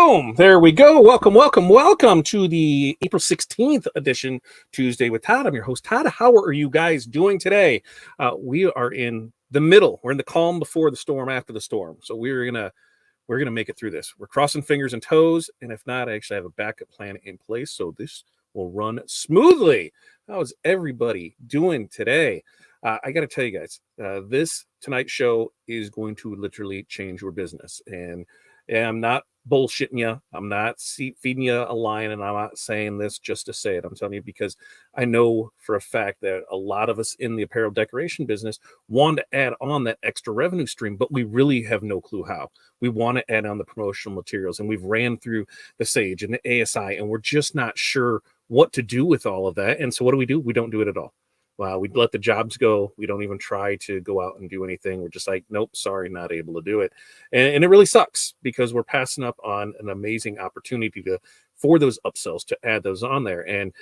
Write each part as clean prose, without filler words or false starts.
Boom! There we go. Welcome to the April 16th edition, Tuesday with Todd. I'm your host, Todd. How are you guys doing today? We are in the middle. We're in the calm before the storm, after the storm. So we're gonna make it through this. We're crossing fingers and toes, and if not, I actually have a backup plan in place, so this will run smoothly. How is everybody doing today? I got to tell you guys, this tonight's show is going to literally change your business, and I'm not bullshitting you. I'm not feeding you a line, and I'm not saying this just to say it. I'm telling you because I know for a fact that a lot of us in the apparel decoration business want to add on that extra revenue stream, but we really have no clue how. We want to add on the promotional materials, and we've ran through the Sage and the ASI, and we're just not sure what to do with all of that. And so what do? We don't do it at all. We let the jobs go. We don't even try to go out and do anything. We're just like, nope, sorry, not able to do it. And it really sucks because we're passing up on an amazing opportunity for those upsells to add those on there. And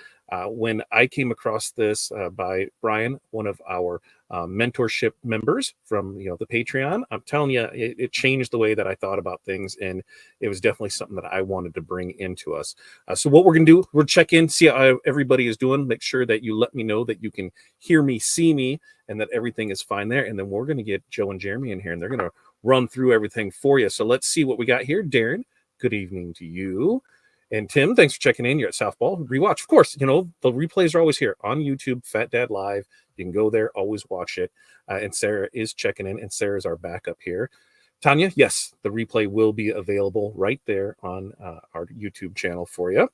when I came across this by Brian, one of our mentorship members from the Patreon, I'm telling you, it changed the way that I thought about things, and it was definitely something that I wanted to bring into us. So what we're gonna do, we'll check in, see how everybody is doing, make sure that you let me know that you can hear me, see me, and that everything is fine there. And then we're gonna get Joe and Jeremy in here, and they're gonna run through everything for you. So let's see what we got here. Darren, good evening to you. And Tim, thanks for checking in. You're at Southball. Rewatch. Of course, the replays are always here on YouTube, Fat Dad Live. You can go there, always watch it. And Sarah is checking in, and Sarah's our backup here. Tanya, yes, the replay will be available right there on our YouTube channel for you.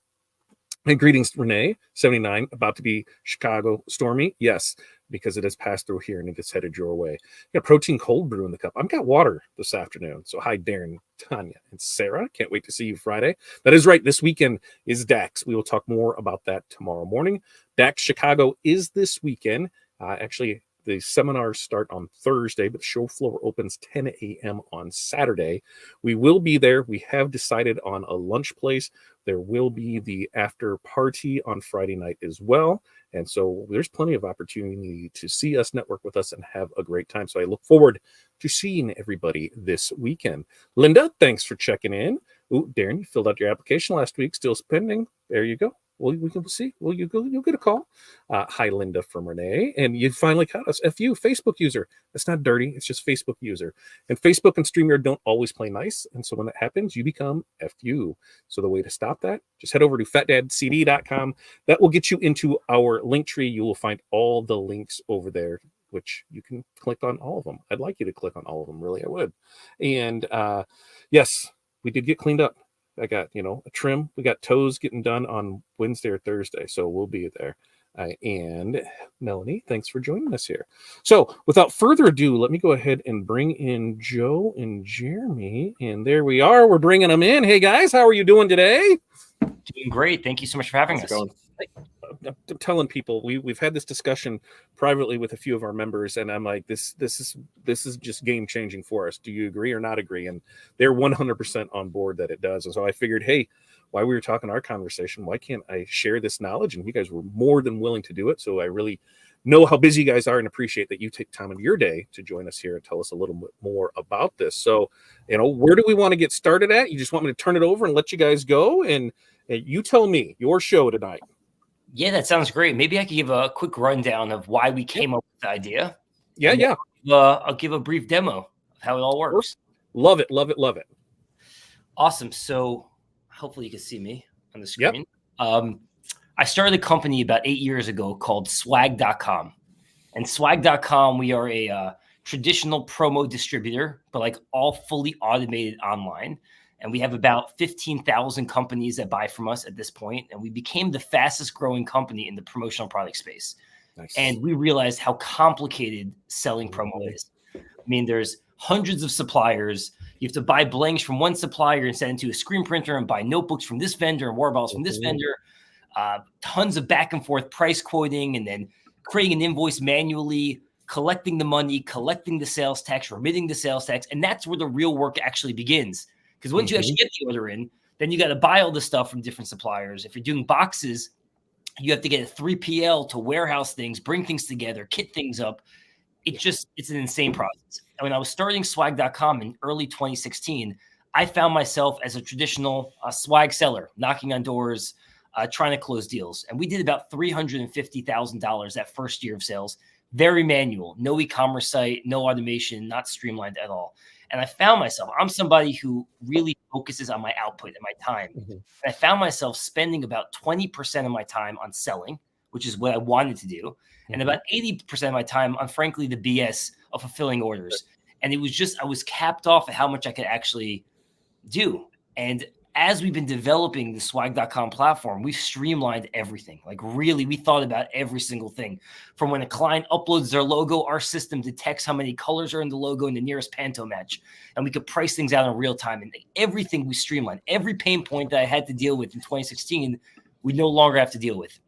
And greetings, Renee, 79, about to be Chicago stormy. Yes, because it has passed through here and it is headed your way. You got protein cold brew in the cup. I've got water this afternoon. So hi, Darren, Tanya, and Sarah. Can't wait to see you Friday. That is right. This weekend is DAX. We will talk more about that tomorrow morning. DAX Chicago is this weekend. Actually, the seminars start on Thursday, but the show floor opens 10 a.m. on Saturday. We will be there. We have decided on a lunch place. There will be the after party on Friday night as well. And so there's plenty of opportunity to see us, network with us, and have a great time. So I look forward to seeing everybody this weekend. Linda, thanks for checking in. Ooh, Darren, you filled out your application last week, still pending. There you go. Well, we can see. Well, you'll get a call. Hi, Linda from Renee. And you finally caught us. FU, Facebook user. That's not dirty. It's just Facebook user. And Facebook and StreamYard don't always play nice. And so when that happens, you become FU. So the way to stop that, just head over to fatdadcd.com. That will get you into our link tree. You will find all the links over there, which you can click on all of them. I'd like you to click on all of them. Really, I would. And yes, we did get cleaned up. I got, a trim. We got toes getting done on Wednesday or Thursday, so we'll be there. And Melanie, thanks for joining us here. So without further ado, let me go ahead and bring in Joe and Jeremy. And there we are. We're bringing them in. Hey, guys, how are you doing today? Doing great. Thank you so much for having us. I'm telling people we've had this discussion privately with a few of our members, and I'm like, this is just game changing for us. Do you agree or not agree? And they're 100% on board that it does. And so I figured, hey, while we were talking our conversation, why can't I share this knowledge? And you guys were more than willing to do it. So I really know how busy you guys are and appreciate that you take time of your day to join us here and tell us a little bit more about this. So, where do we want to get started at? You just want me to turn it over and let you guys go, and you tell me your show tonight. Yeah, that sounds great. Maybe I could give a quick rundown of why we came up with the idea. Yeah. I'll give a brief demo of how it all works. Love it. Awesome. So hopefully you can see me on the screen. Yep. I started a company about 8 years ago called Swag.com. And Swag.com, we are a traditional promo distributor, but like all fully automated online. And we have about 15,000 companies that buy from us at this point. And we became the fastest growing company in the promotional product space. Nice. And we realized how complicated selling promo is. I mean, there's hundreds of suppliers. You have to buy blanks from one supplier and send it to a screen printer and buy notebooks from this vendor and water bottles from this vendor. Tons of back and forth price quoting, and then creating an invoice manually, collecting the money, collecting the sales tax, remitting the sales tax. And that's where the real work actually begins. Because once you actually get the order in, then you got to buy all the stuff from different suppliers. If you're doing boxes, you have to get a 3PL to warehouse things, bring things together, kit things up. It's an insane process. And when I was starting Swag.com in early 2016, I found myself as a traditional swag seller, knocking on doors, trying to close deals. And we did about $350,000 that first year of sales. Very manual, no e-commerce site, no automation, not streamlined at all. And I found myself, I'm somebody who really focuses on my output and my time. Mhm. And I found myself spending about 20% of my time on selling, which is what I wanted to do, and about 80% of my time on, frankly, the BS of fulfilling orders. And it was just, I was capped off at how much I could actually do. And as we've been developing the swag.com platform, we've streamlined everything. Like, really, we thought about every single thing. From when a client uploads their logo, our system detects how many colors are in the logo in the nearest Pantone match. And we could price things out in real time. And everything we streamlined. Every pain point that I had to deal with in 2016, we no longer have to deal with.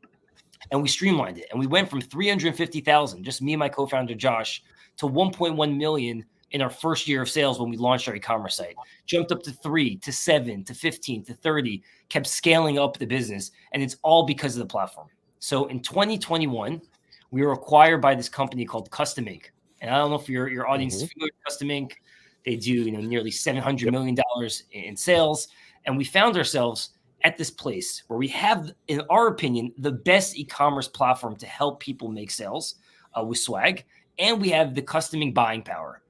And we streamlined it. And we went from 350,000, just me and my co-founder Josh, to 1.1 million in our first year of sales when we launched our e-commerce site. Jumped up to 3 to 7 to 15 to 30, kept scaling up the business. And it's all because of the platform. So in 2021, we were acquired by this company called Custom Ink. And I don't know if your audience is familiar with Custom Ink. They do nearly $700 million in sales. And we found ourselves at this place where we have, in our opinion, the best e-commerce platform to help people make sales with swag. And we have the Custom Ink buying power.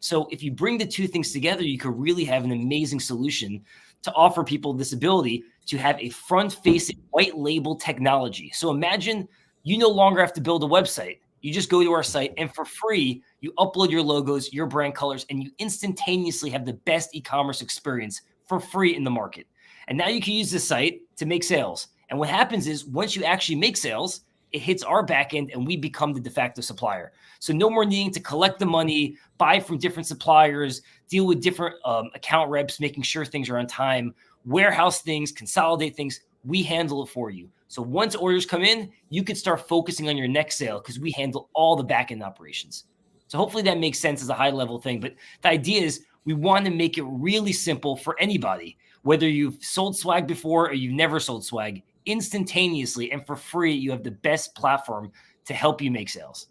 So if you bring the two things together, you could really have an amazing solution to offer people this ability to have a front-facing white label technology. So imagine you no longer have to build a website. You just go to our site, and for free, you upload your logos, your brand colors, and you instantaneously have the best e-commerce experience for free in the market. And now you can use this site to make sales. And what happens is, once you actually make sales, it hits our backend and we become the de facto supplier. So no more needing to collect the money, buy from different suppliers, deal with different account reps, making sure things are on time, warehouse things, consolidate things. We handle it for you. So once orders come in, you can start focusing on your next sale because we handle all the backend operations. So hopefully that makes sense as a high level thing. But the idea is we want to make it really simple for anybody, whether you've sold swag before or you've never sold swag. Instantaneously and for free, you have the best platform to help you make sales.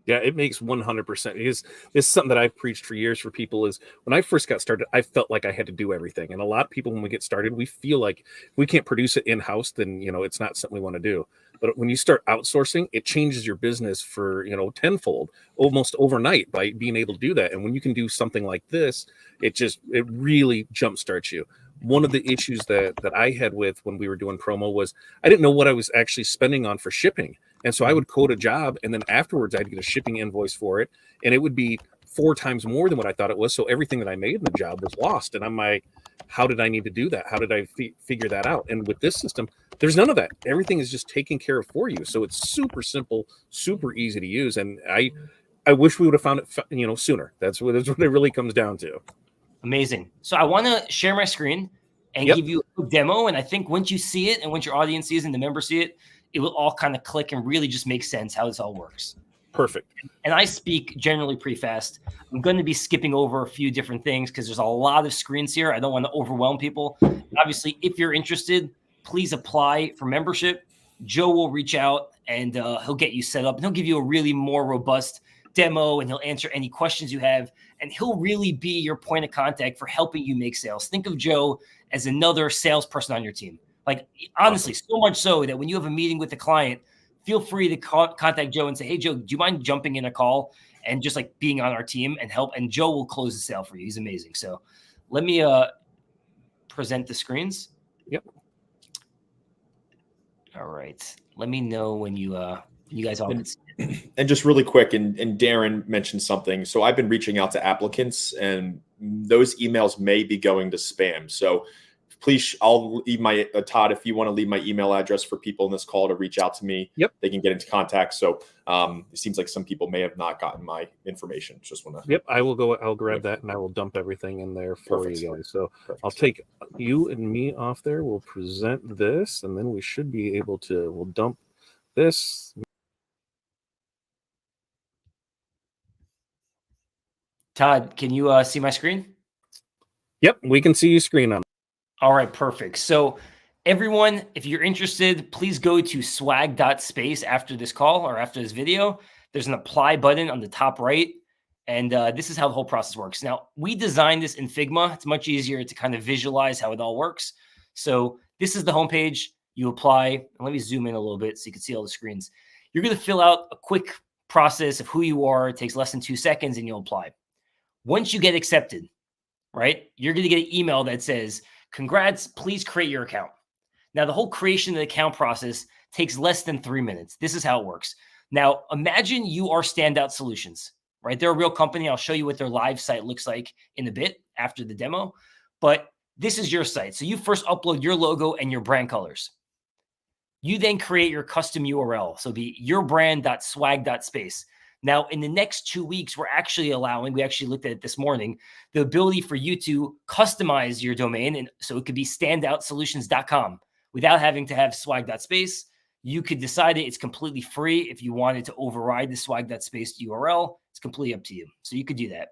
Yeah, it makes 100%. This is something that I've preached for years for people. Is when I first got started, I felt like I had to do everything. And a lot of people, when we get started, we feel like if we can't produce it in-house, then, it's not something we want to do. But when you start outsourcing, it changes your business for, tenfold, almost overnight by being able to do that. And when you can do something like this, it really jumpstarts you. One of the issues that I had with when we were doing promo was I didn't know what I was actually spending on for shipping. And so I would quote a job, and then afterwards I'd get a shipping invoice for it, and it would be 4 times more than what I thought it was. So everything that I made in the job was lost. And I'm like, how did I need to do that? How did I figure that out? And with this system, there's none of that. Everything is just taken care of for you. So it's super simple, super easy to use. And I wish we would have found it, sooner. That's what it really comes down to. Amazing. So I want to share my screen and give you a demo. And I think once you see it and once your audience sees it and the members see it, it will all kind of click and really just make sense how this all works. Perfect. And I speak generally pretty fast. I'm going to be skipping over a few different things because there's a lot of screens here. I don't want to overwhelm people. Obviously, if you're interested, please apply for membership. Joe will reach out and he'll get you set up. And he'll give you a really more robust demo, and he'll answer any questions you have. And he'll really be your point of contact for helping you make sales. Think of Joe as another salesperson on your team. Like, honestly, so much so that when you have a meeting with a client, feel free to contact Joe and say, hey, Joe, do you mind jumping in a call and just like being on our team and help? And Joe will close the sale for you. He's amazing. So let me present the screens. Yep. All right. Let me know when you guys all can see it. And just really quick, and Darren mentioned something. So I've been reaching out to applicants, and those emails may be going to spam. So please, I'll leave my Todd, if you want to leave my email address for people in this call to reach out to me, they can get into contact. So it seems like some people may have not gotten my information. Just want to. Yep, I'll grab that and I will dump everything in there for you guys. So I'll take you and me off there. We'll present this, and then we should be able to. We'll dump this. Todd, can you see my screen? Yep, we can see your screen on. All right, perfect. So everyone, if you're interested, please go to Swag.Space after this call or after this video. There's an apply button on the top right, And this is how the whole process works. Now, we designed this in Figma. It's much easier to kind of visualize how it all works. So this is the homepage. You apply. And let me zoom in a little bit so you can see all the screens. You're going to fill out a quick process of who you are. It takes less than 2 seconds, and you'll apply. Once you get accepted, right, you're going to get an email that says, congrats, please create your account. Now, the whole creation of the account process takes less than 3 minutes. This is how it works. Now, imagine you are Standout Solutions. Right? They're a real company. I'll show you what their live site looks like in a bit after the demo, but this is your site. So you first upload your logo and your brand colors. You then create your custom URL. So it'll be yourbrand.swag.space. Now, in the next 2 weeks, we actually looked at it this morning, the ability for you to customize your domain. And so it could be standoutsolutions.com without having to have swag.space. You could decide it's completely free. If you wanted to override the swag.space URL, it's completely up to you. So you could do that.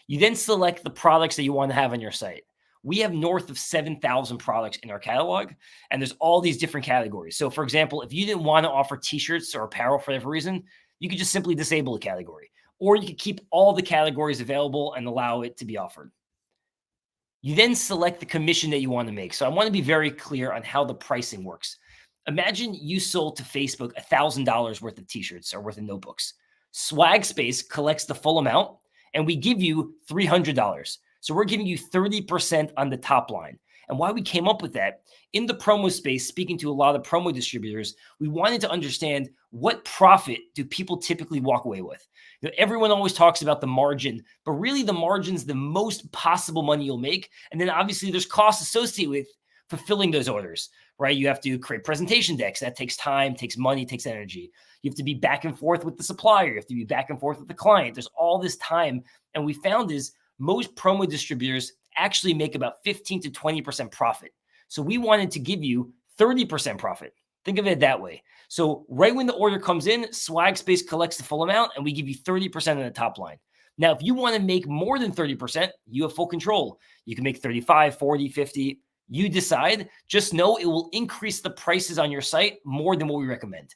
You then select the products that you want to have on your site. We have north of 7,000 products in our catalog, and there's all these different categories. So for example, if you didn't want to offer t-shirts or apparel for whatever reason, you could just simply disable a category, or you could keep all the categories available and allow it to be offered. You then select the commission that you want to make. So I want to be very clear on how the pricing works. Imagine you sold to Facebook $1,000 worth of t-shirts or worth of notebooks. Swag.Space collects the full amount, and we give you $300. So we're giving you 30% on the top line. And why we came up with that, in the promo space, speaking to a lot of promo distributors, we wanted to understand what profit do people typically walk away with. You know, everyone always talks about the margin, but really the margin's the most possible money you'll make. And then obviously there's costs associated with fulfilling those orders, right? You have to create presentation decks. That takes time, takes money, takes energy. You have to be back and forth with the supplier. You have to be back and forth with the client. There's all this time. And we found is most promo distributors actually make about 15 to 20% profit. So we wanted to give you 30% profit. Think of it that way. So right when the order comes in, Swag.Space collects the full amount and we give you 30% on the top line. Now, if you want to make more than 30%, you have full control. You can make 35, 40, 50. You decide. Just know it will increase the prices on your site more than what we recommend.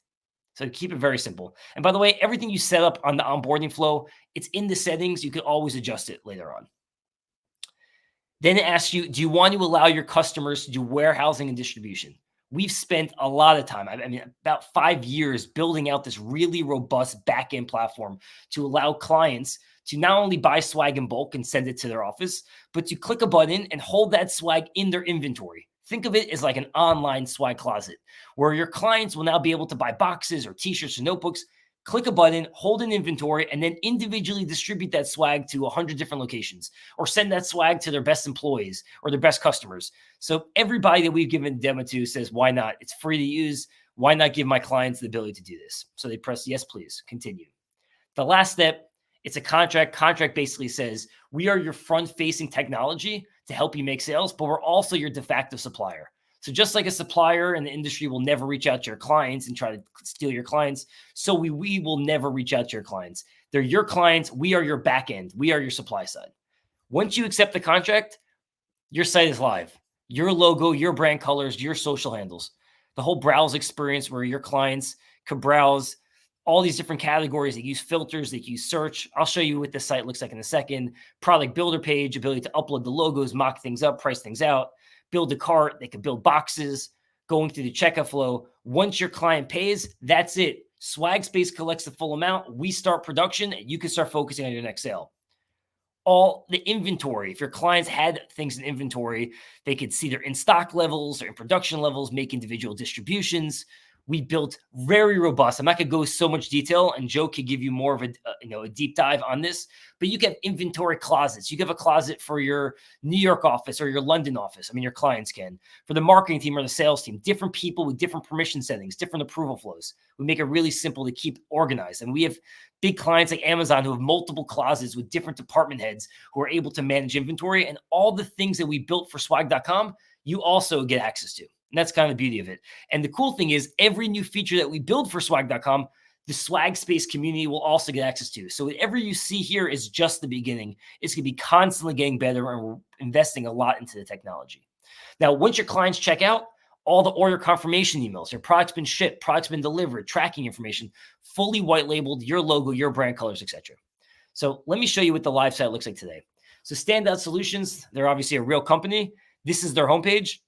So keep it very simple. And by the way, everything you set up on the onboarding flow, it's in the settings. You can always adjust it later on. Then it asks you, do you want to allow your customers to do warehousing and distribution? We've spent a lot of time, I mean, about 5 years building out this really robust backend platform to allow clients to not only buy swag in bulk and send it to their office, but to click a button and hold that swag in their inventory. Think of it as like an online swag closet where your clients will now be able to buy boxes or t-shirts or notebooks, click a button, hold an inventory, and then individually distribute that swag to 100 different locations or send that swag to their best employees or their best customers. So everybody that we've given a demo to says, why not? It's free to use. Why not give my clients the ability to do this? So they press yes, please, continue. The last step, it's a contract. Contract basically says, we are your front-facing technology to help you make sales, but we're also your de facto supplier. So just like a supplier in the industry will never reach out to your clients and try to steal your clients, so we will never reach out to your clients. They're your clients. We are your back end. We are your supply side. Once you accept the contract, your site is live. Your logo, your brand colors, your social handles, the whole browse experience where your clients could browse all these different categories that use filters, that use search. I'll show you what the site looks like in a second. Product builder page, ability to upload the logos, mock things up, price things out, build a cart. They could build boxes, going through the checkout flow. Once your client pays, that's it. Swag.Space collects the full amount. We start production and you can start focusing on your next sale. All the inventory, if your clients had things in inventory, they could see their in-stock levels or in production levels, make individual distributions. We built very robust. I'm not going to go so much detail, and Joe could give you more of a deep dive on this. But you can have inventory closets. You can have a closet for your New York office or your London office. I mean, your clients can. For the marketing team or the sales team, different people with different permission settings, different approval flows. We make it really simple to keep organized. And we have big clients like Amazon who have multiple closets with different department heads who are able to manage inventory. And all the things that we built for swag.com, you also get access to. And that's kind of the beauty of it. And the cool thing is every new feature that we build for swag.com, the Swag.Space community will also get access to. So whatever you see here is just the beginning. It's going to be constantly getting better, and we're investing a lot into the technology. Now, once your clients check out, all the order confirmation emails, your product's been shipped, product's been delivered, tracking information, fully white labeled, your logo, your brand colors, etc. So let me show you what the live site looks like today. So Standout Solutions, they're obviously a real company. This is their homepage.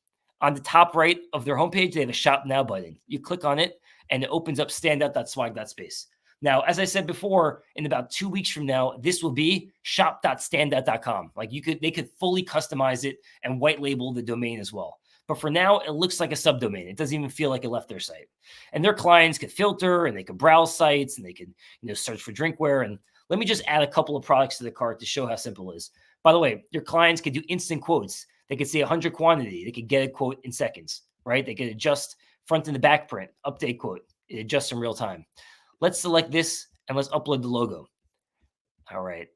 On the top right of their homepage, they have a Shop Now button. You click on it, and it opens up standout.swag.space. Now, as I said before, in about 2 weeks from now, this will be shop.standout.com. Like they could fully customize it and white label the domain as well. But for now, it looks like a subdomain. It doesn't even feel like it left their site. And their clients could filter, and they could browse sites, and they could search for drinkware. And let me just add a couple of products to the cart to show how simple it is. By the way, your clients could do instant quotes. They could see 100 quantity. They could get a quote in seconds, right? They could adjust front and the back print, update quote. It adjusts in real time. Let's select this and let's upload the logo. All right.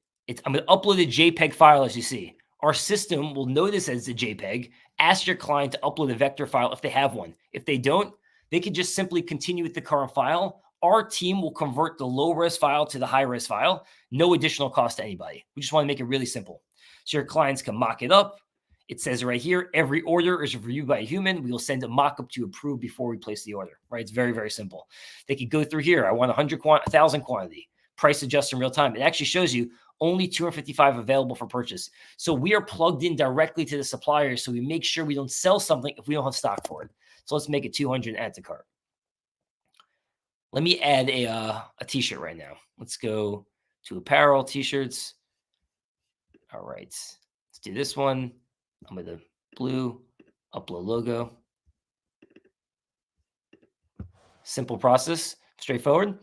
I'm going to upload a JPEG file, as you see. Our system will notice as a JPEG, ask your client to upload a vector file if they have one. If they don't, they can just simply continue with the current file. Our team will convert the low-res file to the high-res file. No additional cost to anybody. We just want to make it really simple. So your clients can mock it up. It says right here, every order is reviewed by a human. We will send a mock-up to approve before we place the order, right? It's very, very simple. They could go through here. I want 1,000 quantity, price adjust in real time. It actually shows you only 255 available for purchase. So we are plugged in directly to the supplier, so we make sure we don't sell something if we don't have stock for it. So let's make it 200 and add to cart. Let me add a t-shirt right now. Let's go to apparel, t-shirts. All right, let's do this one. I'm with the blue, upload logo. Simple process, straightforward.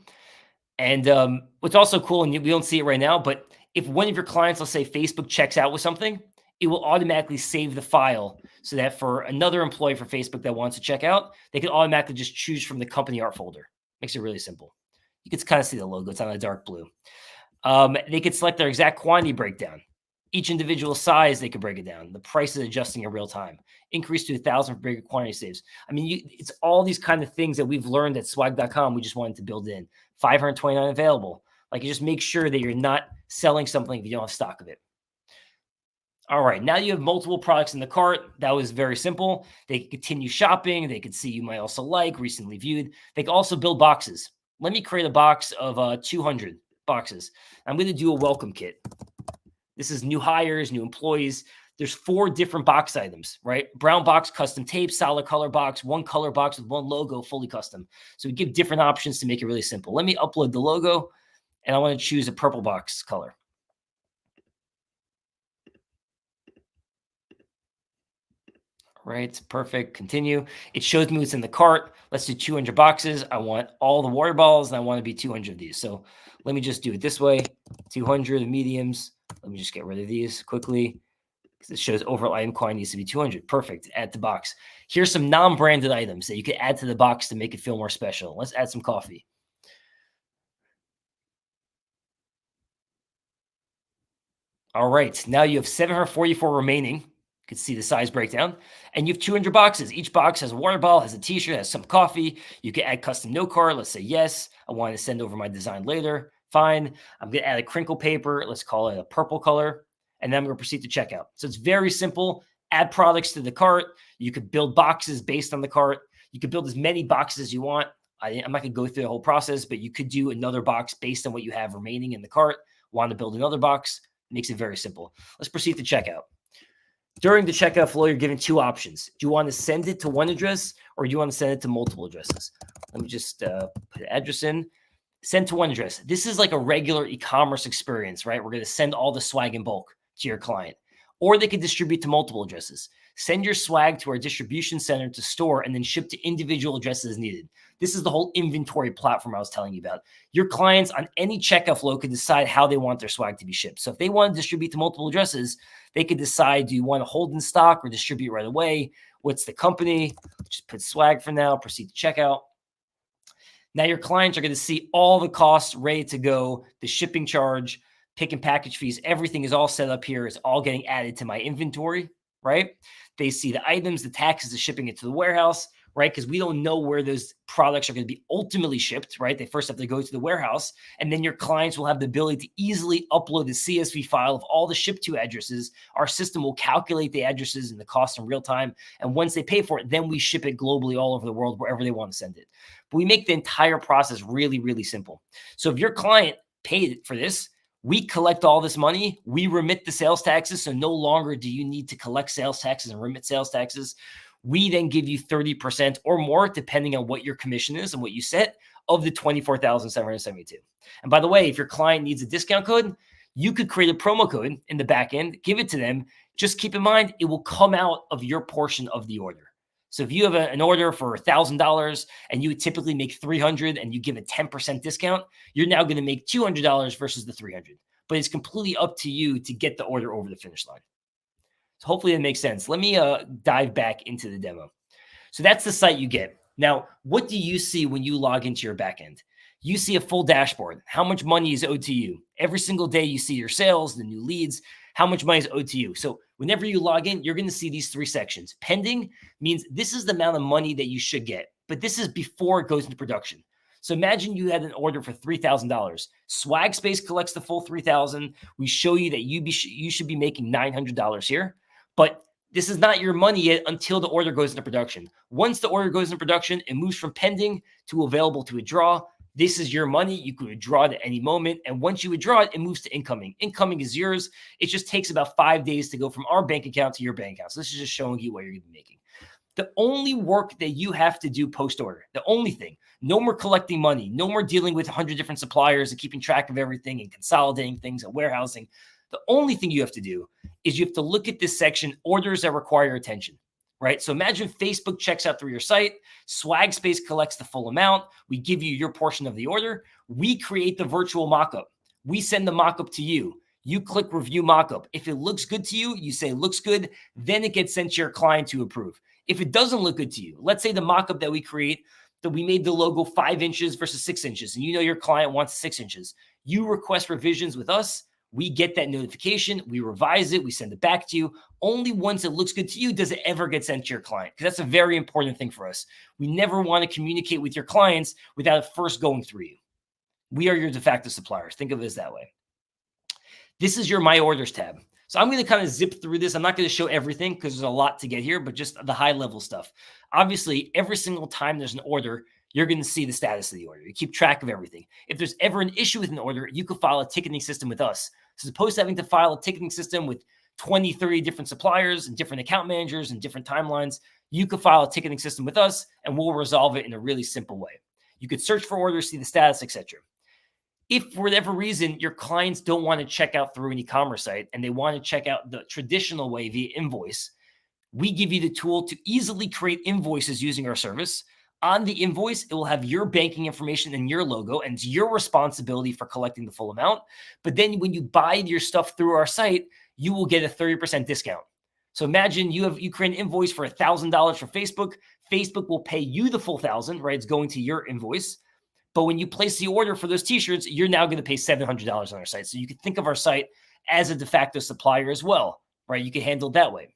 And what's also cool, and we don't see it right now, but if one of your clients, let's say Facebook, checks out with something, it will automatically save the file so that for another employee for Facebook that wants to check out, they can automatically just choose from the company art folder. Makes it really simple. You can kind of see the logo. It's on a dark blue. They could select their exact quantity breakdown. Each individual size, they could break it down. The price is adjusting in real time. Increase to 1,000 for bigger quantity saves. I mean, it's all these kind of things that we've learned at swag.com. We just wanted to build in. 529 available. Like, you just make sure that you're not selling something if you don't have stock of it. All right, now you have multiple products in the cart. That was very simple. They can continue shopping. They could see you might also like, recently viewed. They can also build boxes. Let me create a box of 200 boxes. I'm going to do a welcome kit. This is new hires, new employees. There's 4 different box items, right? Brown box, custom tape, solid color box, one color box with one logo, fully custom. So we give different options to make it really simple. Let me upload the logo, and I want to choose a purple box color. Right, perfect. Continue. It shows me what's in the cart. Let's do 200 boxes. I want all the water bottles, and I want to be 200 of these. So let me just do it this way. 200 mediums. Let me just get rid of these quickly. It shows overall item quantity needs to be 200. Perfect. Add to box. Here's some non-branded items that you could add to the box to make it feel more special. Let's add some coffee. All right. Now you have 744 remaining. You can see the size breakdown. And you have 200 boxes. Each box has a water bottle, has a t-shirt, has some coffee. You can add custom note card. Let's say yes. I want to send over my design later. Fine. I'm going to add a crinkle paper. Let's call it a purple color. And then I'm going to proceed to checkout. So it's very simple. Add products to the cart. You could build boxes based on the cart. You could build as many boxes as you want. I'm not going to go through the whole process, but you could do another box based on what you have remaining in the cart. Want to build another box? Makes it very simple. Let's proceed to checkout. During the checkout flow, you're given 2 options. Do you want to send it to one address, or do you want to send it to multiple addresses? Let me just put an address in. Send to one address. This is like a regular e-commerce experience, right? We're going to send all the swag in bulk to your client. Or they could distribute to multiple addresses. Send your swag to our distribution center to store and then ship to individual addresses as needed. This is the whole inventory platform I was telling you about. Your clients on any checkout flow could decide how they want their swag to be shipped. So if they want to distribute to multiple addresses, they could decide, do you want to hold in stock or distribute right away? What's the company? Just put swag for now, proceed to checkout. Now your clients are going to see all the costs ready to go, the shipping charge, pick and package fees, everything is all set up here. It's all getting added to my inventory, right? They see the items, the taxes, the shipping it to the warehouse, right? Because we don't know where those products are going to be ultimately shipped, right? They first have to go to the warehouse, and then your clients will have the ability to easily upload the CSV file of all the ship to addresses. Our system will calculate the addresses and the cost in real time. And once they pay for it, then we ship it globally all over the world, wherever they want to send it. But we make the entire process really, really simple. So if your client paid for this, We collect all this money. We remit the sales taxes. So no longer do you need to collect sales taxes and remit sales taxes. We then give you 30% or more, depending on what your commission is and what you set, of the $24,772. And by the way, if your client needs a discount code, you could create a promo code in the back end, give it to them. Just keep in mind, it will come out of your portion of the order. So if you have an order for $1,000 and you would typically make $300 and you give a 10% discount, you're now going to make $200 versus the $300. But it's completely up to you to get the order over the finish line. So hopefully that makes sense. Let me dive back into the demo. So that's the site you get. Now, what do you see when you log into your backend? You see a full dashboard. How much money is owed to you? Every single day you see your sales, the new leads, how much money is owed to you. So whenever you log in, you're going to see these three sections. Pending means this is the amount of money that you should get, but this is before it goes into production. So imagine you had an order for $3,000. Swag.Space collects the full $3,000. We show you that you should be making $900 here, but this is not your money yet until the order goes into production. Once the order goes into production, it moves from pending to available to withdraw. This is your money. You can withdraw it at any moment. And once you withdraw it, it moves to incoming. Incoming is yours. It just takes about 5 days to go from our bank account to your bank account. So this is just showing you what you're going to be making. The only work that you have to do post-order, the only thing, no more collecting money, no more dealing with 100 different suppliers and keeping track of everything and consolidating things and warehousing. The only thing you have to do is you have to look at this section, orders that require attention. Right? So imagine Facebook checks out through your site, Swag.Space collects the full amount. We give you your portion of the order. We create the virtual mockup. We send the mockup to you. You click review mockup. If it looks good to you, you say looks good, then it gets sent to your client to approve. If it doesn't look good to you, let's say the mockup that we create, that we made the logo 5 inches versus 6 inches, and you know your client wants 6 inches. You request revisions with us. We get that notification, we revise it, we send it back to you. Only once it looks good to you does it ever get sent to your client, because that's a very important thing for us. We never want to communicate with your clients without it first going through you. We are your de facto suppliers. Think of it as that way. This is your My Orders tab. So I'm going to kind of zip through this. I'm not going to show everything because there's a lot to get here, but just the high level stuff. Obviously, every single time there's an order, you're going to see the status of the order. You keep track of everything. If there's ever an issue with an order, you could file a ticketing system with us. So as opposed to having to file a ticketing system with 20, 30 different suppliers and different account managers and different timelines, you could file a ticketing system with us and we'll resolve it in a really simple way. You could search for orders, see the status, etc. If for whatever reason your clients don't want to check out through an e-commerce site and they want to check out the traditional way via invoice, we give you the tool to easily create invoices using our service. On the invoice, it will have your banking information and your logo, and it's your responsibility for collecting the full amount. But then when you buy your stuff through our site, you will get a 30% discount. So imagine you create an invoice for $1,000 for Facebook. Facebook will pay you the full $1,000, right? It's going to your invoice. But when you place the order for those t-shirts, you're now going to pay $700 on our site. So you can think of our site as a de facto supplier as well, right? You can handle it that way.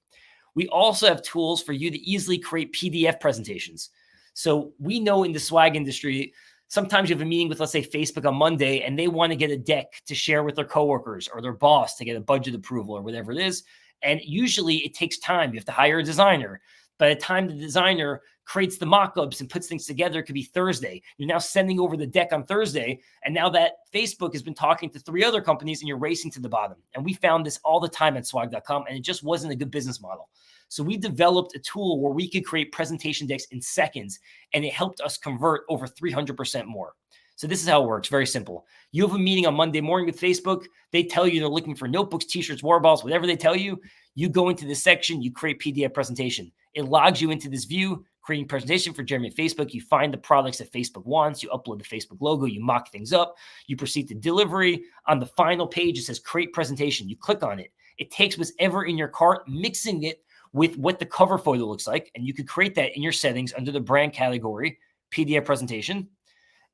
We also have tools for you to easily create PDF presentations. So we know in the swag industry, sometimes you have a meeting with, let's say, Facebook on Monday, and they want to get a deck to share with their coworkers or their boss to get a budget approval or whatever it is. And usually it takes time. You have to hire a designer. By the time the designer creates the mock-ups and puts things together, it could be Thursday. You're now sending over the deck on Thursday. And now that Facebook has been talking to 3 other companies and you're racing to the bottom. And we found this all the time at swag.com, and it just wasn't a good business model. So we developed a tool where we could create presentation decks in seconds, and it helped us convert over 300% more. So this is how it works. Very simple. You have a meeting on Monday morning with Facebook. They tell you they're looking for notebooks, t-shirts, water bottles, whatever they tell you. You go into this section, you create PDF presentation. It logs you into this view, creating presentation for Jeremy at Facebook. You find the products that Facebook wants. You upload the Facebook logo. You mock things up. You proceed to delivery. On the final page, it says create presentation. You click on it. It takes whatever in your cart, mixing it with what the cover photo looks like. And you could create that in your settings under the brand category, PDF presentation.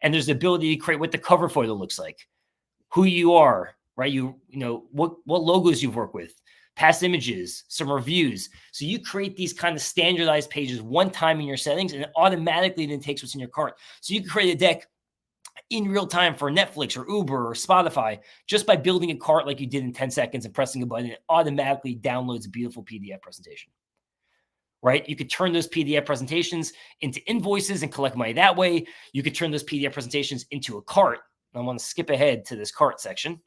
And there's the ability to create what the cover photo looks like, who you are, right? You know, what logos you've worked with, past images, some reviews. So you create these kind of standardized pages one time in your settings, and it automatically then takes what's in your cart. So you can create a deck in real time for Netflix or Uber or Spotify just by building a cart like you did in 10 seconds and pressing a button. It automatically downloads a beautiful PDF presentation, right? You could turn those PDF presentations into invoices and collect money that way. You could turn those PDF presentations into a cart. I want to skip ahead to this cart section.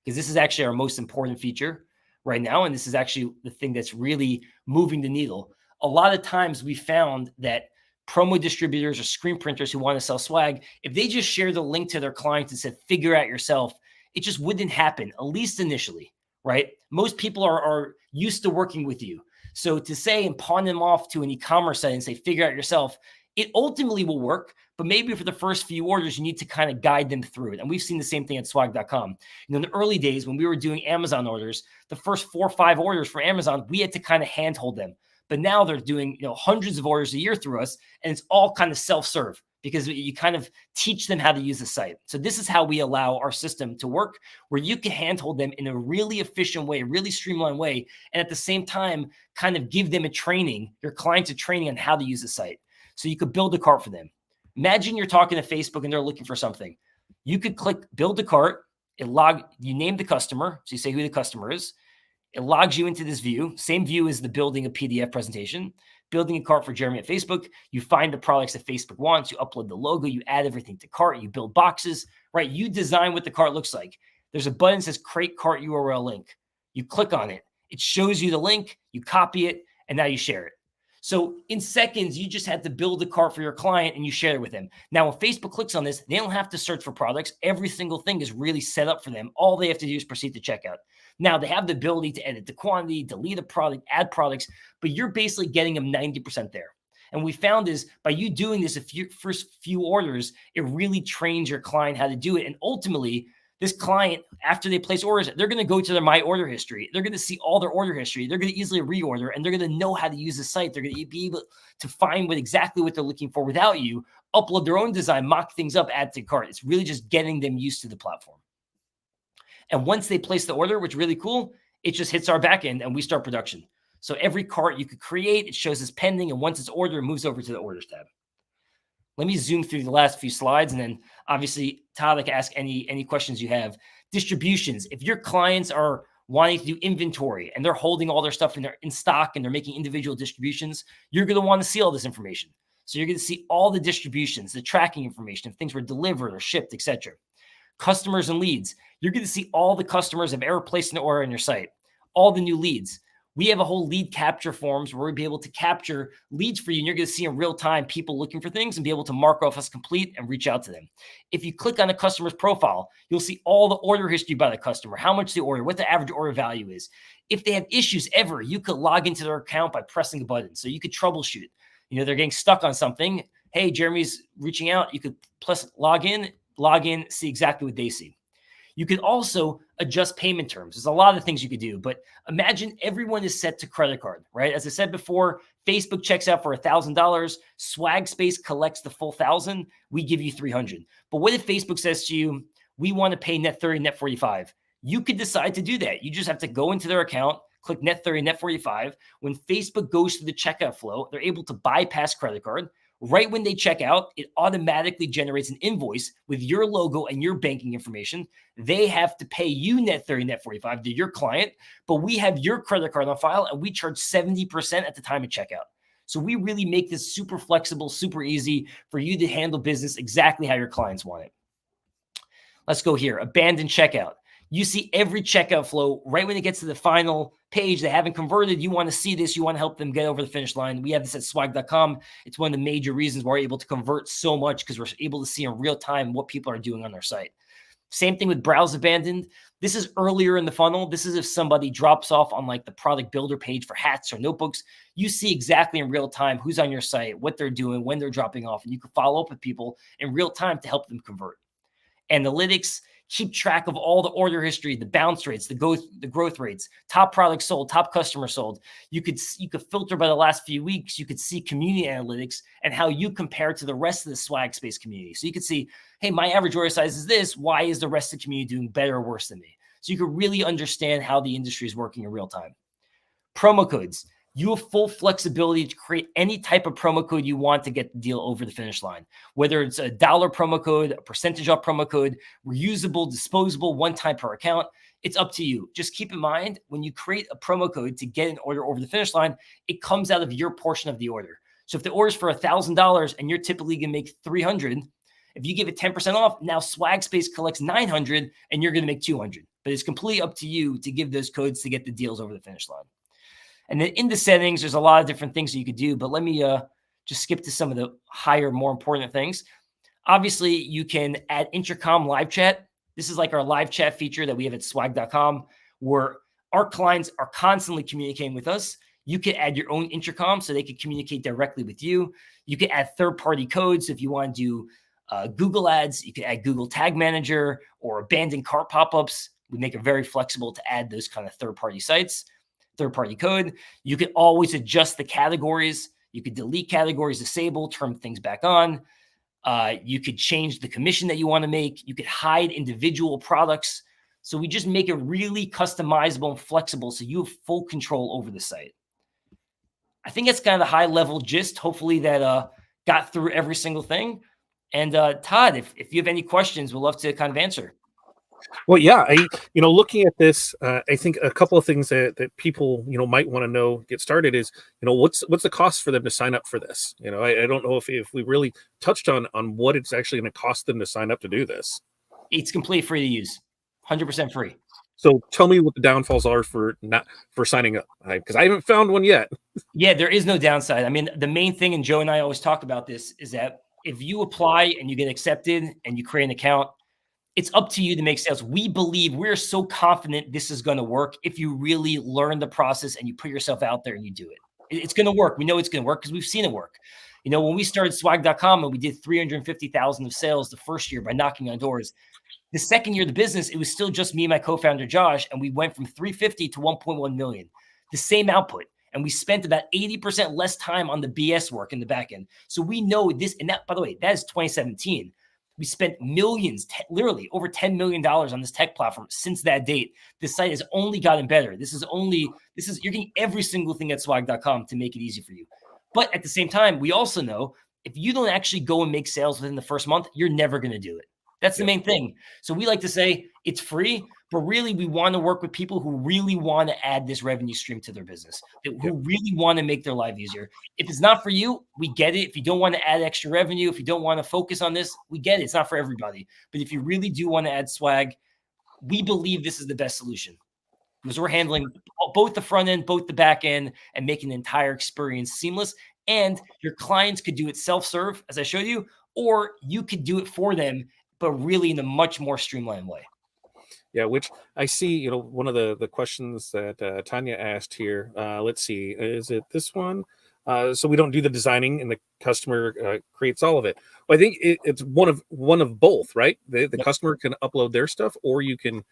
because this is actually our most important feature right now. And this is actually the thing that's really moving the needle. A lot of times we found that promo distributors or screen printers who want to sell swag, if they just share the link to their clients and said, figure out yourself, it just wouldn't happen, at least initially, right? Most people are used to working with you. So to say and pawn them off to an e-commerce site and say, figure out yourself, it ultimately will work, but maybe for the first few orders, you need to kind of guide them through it. And we've seen the same thing at Swag.com. In the early days when we were doing Amazon orders, the first 4 or 5 orders for Amazon, we had to kind of handhold them. But now they're doing hundreds of orders a year through us, and it's all kind of self-serve because you kind of teach them how to use the site. So this is how we allow our system to work, where you can handhold them in a really efficient way, really streamlined way, and at the same time, kind of give them your clients a training on how to use the site. So you could build a cart for them. Imagine you're talking to Facebook and they're looking for something. You could click build a cart. You name the customer. So you say who the customer is. It logs you into this view, same view as the building a PDF presentation, building a cart for Jeremy at Facebook. You find the products that Facebook wants. You upload the logo. You add everything to cart. You build boxes, right? You design what the cart looks like. There's a button that says create cart URL link. You click on it. It shows you the link. You copy it, and now you share it. So in seconds, you just had to build a cart for your client and you share it with them. Now, when Facebook clicks on this, they don't have to search for products. Every single thing is really set up for them. All they have to do is proceed to checkout. Now, they have the ability to edit the quantity, delete a product, add products, but you're basically getting them 90% there. And we found is by you doing this first few orders, it really trains your client how to do it. And ultimately, this client, after they place orders, they're going to go to their My Order history. They're going to see all their order history. They're going to easily reorder, and they're going to know how to use the site. They're going to be able to find exactly what they're looking for without you, upload their own design, mock things up, add to cart. It's really just getting them used to the platform. And once they place the order, which is really cool, it just hits our backend and we start production. So every cart you could create, it shows as pending, and once it's ordered, it moves over to the orders tab. Let me zoom through the last few slides, and then obviously, Todd, I can ask any questions you have. Distributions. If your clients are wanting to do inventory and they're holding all their stuff in stock and they're making individual distributions, you're going to want to see all this information. So you're going to see all the distributions, the tracking information, if things were delivered or shipped, etc. Customers and leads. You're going to see all the customers have ever placed an order on your site, all the new leads. We have a whole lead capture forms where we'll be able to capture leads for you, and you're going to see in real time people looking for things and be able to mark off as complete and reach out to them. If you click on a customer's profile, you'll see all the order history by the customer, how much they order, what the average order value is. If they have issues ever, you could log into their account by pressing a button. So you could troubleshoot. They're getting stuck on something. Hey, Jeremy's reaching out. You could log in, see exactly what they see. You could also adjust payment terms. There's a lot of things you could do, but imagine everyone is set to credit card, right? As I said before, Facebook checks out for $1,000. Swag.Space collects the full $1,000. We give you $300. But what if Facebook says to you, we want to pay net 30, net 45? You could decide to do that. You just have to go into their account, click net 30, net 45. When Facebook goes through the checkout flow, they're able to bypass credit card. Right when they check out, it automatically generates an invoice with your logo and your banking information. They have to pay you net 30, net 45 to your client, but we have your credit card on file and we charge 70% at the time of checkout. So we really make this super flexible, super easy for you to handle business exactly how your clients want it. Let's go here. Abandoned checkout. You see every checkout flow right when it gets to the final page. They haven't converted. You want to see this. You want to help them get over the finish line. We have this at Swag.com. It's one of the major reasons we're able to convert so much, because we're able to see in real time what people are doing on our site. Same thing with browse abandoned. This is earlier in the funnel. This is if somebody drops off on like the product builder page for hats or notebooks. You see exactly in real time who's on your site, what they're doing, when they're dropping off, and you can follow up with people in real time to help them convert. Analytics. Keep track of all the order history, the bounce rates, the growth rates, top products sold, top customers sold. You could filter by the last few weeks. You could see community analytics and how you compare to the rest of the Swag.Space community. So you could see, hey, my average order size is this. Why is the rest of the community doing better or worse than me? So you could really understand how the industry is working in real time. Promo codes. You have full flexibility to create any type of promo code you want to get the deal over the finish line. Whether it's $1 promo code, a percentage off promo code, reusable, disposable, one time per account, it's up to you. Just keep in mind, when you create a promo code to get an order over the finish line, it comes out of your portion of the order. So if the order is for $1,000 and you're typically going to make $300, if you give it 10% off, now Swag.Space collects $900 and you're going to make $200. but it's completely up to you to give those codes to get the deals over the finish line. And then in the settings, there's a lot of different things that you could do, but let me just skip to some of the higher, more important things. Obviously, you can add intercom live chat. This is like our live chat feature that we have at swag.com, where our clients are constantly communicating with us. You can add your own intercom so they can communicate directly with you. You can add third-party codes if you want to do Google ads. You can add Google Tag Manager or abandoned cart pop-ups. We make it very flexible to add those kind of third-party sites, third-party code. You can always adjust the categories. You could delete categories, disable, turn things back on. You could change the commission that you want to make. You could hide individual products. So we just make it really customizable and flexible so you have full control over the site. I think that's kind of the high level gist. Hopefully that got through every single thing. And Todd, if you have any questions, we'd love to kind of answer. Well, yeah, looking at this, I think a couple of things that people, might want to know, get started is, what's the cost for them to sign up for this? I don't know if we really touched on what it's actually going to cost them to sign up to do this. It's completely free to use, 100% free. So tell me what the downfalls are for signing up, because I haven't found one yet. Yeah, there is no downside. I mean, the main thing, and Joe and I always talk about this, is that if you apply and you get accepted and you create an account, it's up to you to make sales. We're so confident this is going to work if you really learn the process and you put yourself out there and you do it. It's going to work. We know it's going to work because we've seen it work. When we started swag.com and we did 350,000 of sales the first year by knocking on doors, the second year of the business, it was still just me and my co-founder, Josh, and we went from 350 to 1.1 million, the same output. And we spent about 80% less time on the BS work in the back end. So we know this, and that, by the way, that is 2017. We spent millions, literally over $10 million on this tech platform since that date. This site has only gotten better. You're getting every single thing at swag.com to make it easy for you. But at the same time, we also know if you don't actually go and make sales within the first month, you're never going to do it. That's the main thing. So we like to say it's free, but really we want to work with people who really want to add this revenue stream to their business, who really want to make their life easier. If it's not for you, we get it. If you don't want to add extra revenue, if you don't want to focus on this, we get it. It's not for everybody. But if you really do want to add swag, we believe this is the best solution because we're handling both the front end, both the back end, and making the entire experience seamless. And your clients could do it self-serve, as I showed you, or you could do it for them, but really in a much more streamlined way. Yeah, which I see, one of the questions that Tanya asked here. Let's see, is it this one? So we don't do the designing and the customer creates all of it. Well, I think it's one of both, right? The customer can upload their stuff or you can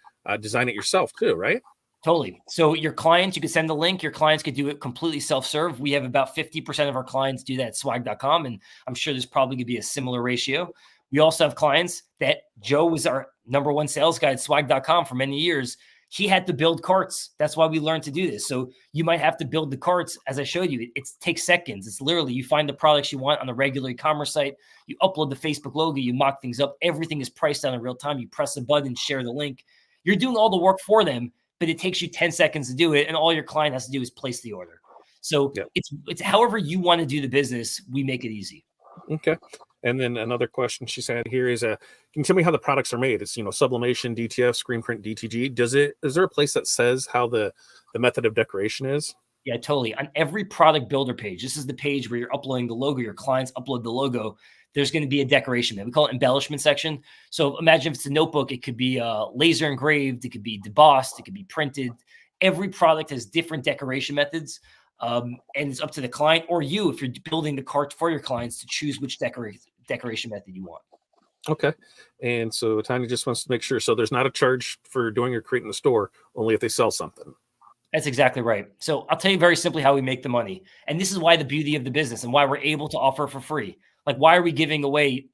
design it yourself too, right? Totally. So your clients, you could send the link. Your clients could do it completely self-serve. We have about 50% of our clients do that at swag.com. And I'm sure there's probably going to be a similar ratio. We also have clients that Joe was our number one sales guy at swag.com for many years. He had to build carts. That's why we learned to do this. So you might have to build the carts. As I showed you, it takes seconds. It's literally, you find the products you want on a regular e-commerce site. You upload the Facebook logo, you mock things up. Everything is priced out in real time. You press a button, share the link. You're doing all the work for them, but it takes you 10 seconds to do it. And all your client has to do is place the order. So it's however you want to do the business, we make it easy. Okay. And then another question she said here is, can you tell me how the products are made? It's, sublimation, DTF, screen print, DTG. Is there a place that says how the method of decoration is? Yeah, totally. On every product builder page, this is the page where you're uploading the logo, your clients upload the logo. There's going to be a decoration. We call it embellishment section. So imagine if it's a notebook, it could be laser engraved, it could be debossed, it could be printed. Every product has different decoration methods. And it's up to the client or you, if you're building the cart for your clients, to choose which decoration method you want. Okay. And so Tanya just wants to make sure. So there's not a charge for doing or creating the store, only if they sell something. That's exactly right. So I'll tell you very simply how we make the money. And this is why the beauty of the business and why we're able to offer for free. Like, why are we giving away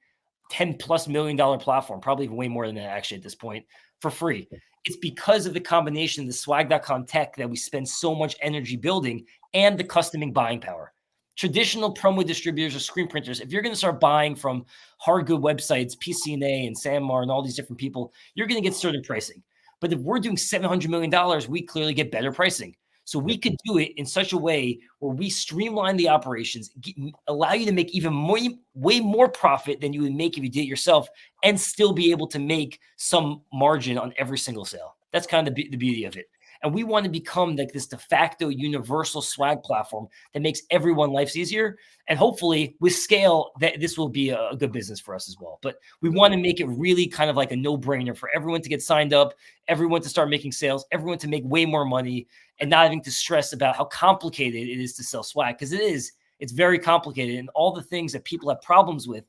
$10+ million platform, probably even way more than that actually at this point, for free? It's because of the combination of the swag.com tech that we spend so much energy building and the customing buying power. Traditional promo distributors or screen printers, if you're going to start buying from hard good websites, PCNA and Sanmar and all these different people, you're going to get certain pricing. But if we're doing $700 million, we clearly get better pricing. So we could do it in such a way where we streamline the operations, allow you to make even way more profit than you would make if you did it yourself, and still be able to make some margin on every single sale. That's kind of the beauty of it. And we want to become like this de facto universal swag platform that makes everyone life's easier. And hopefully with scale, that this will be a good business for us as well. But we want to make it really kind of like a no-brainer for everyone to get signed up, everyone to start making sales, everyone to make way more money, and not having to stress about how complicated it is to sell swag. Because it's very complicated. And all the things that people have problems with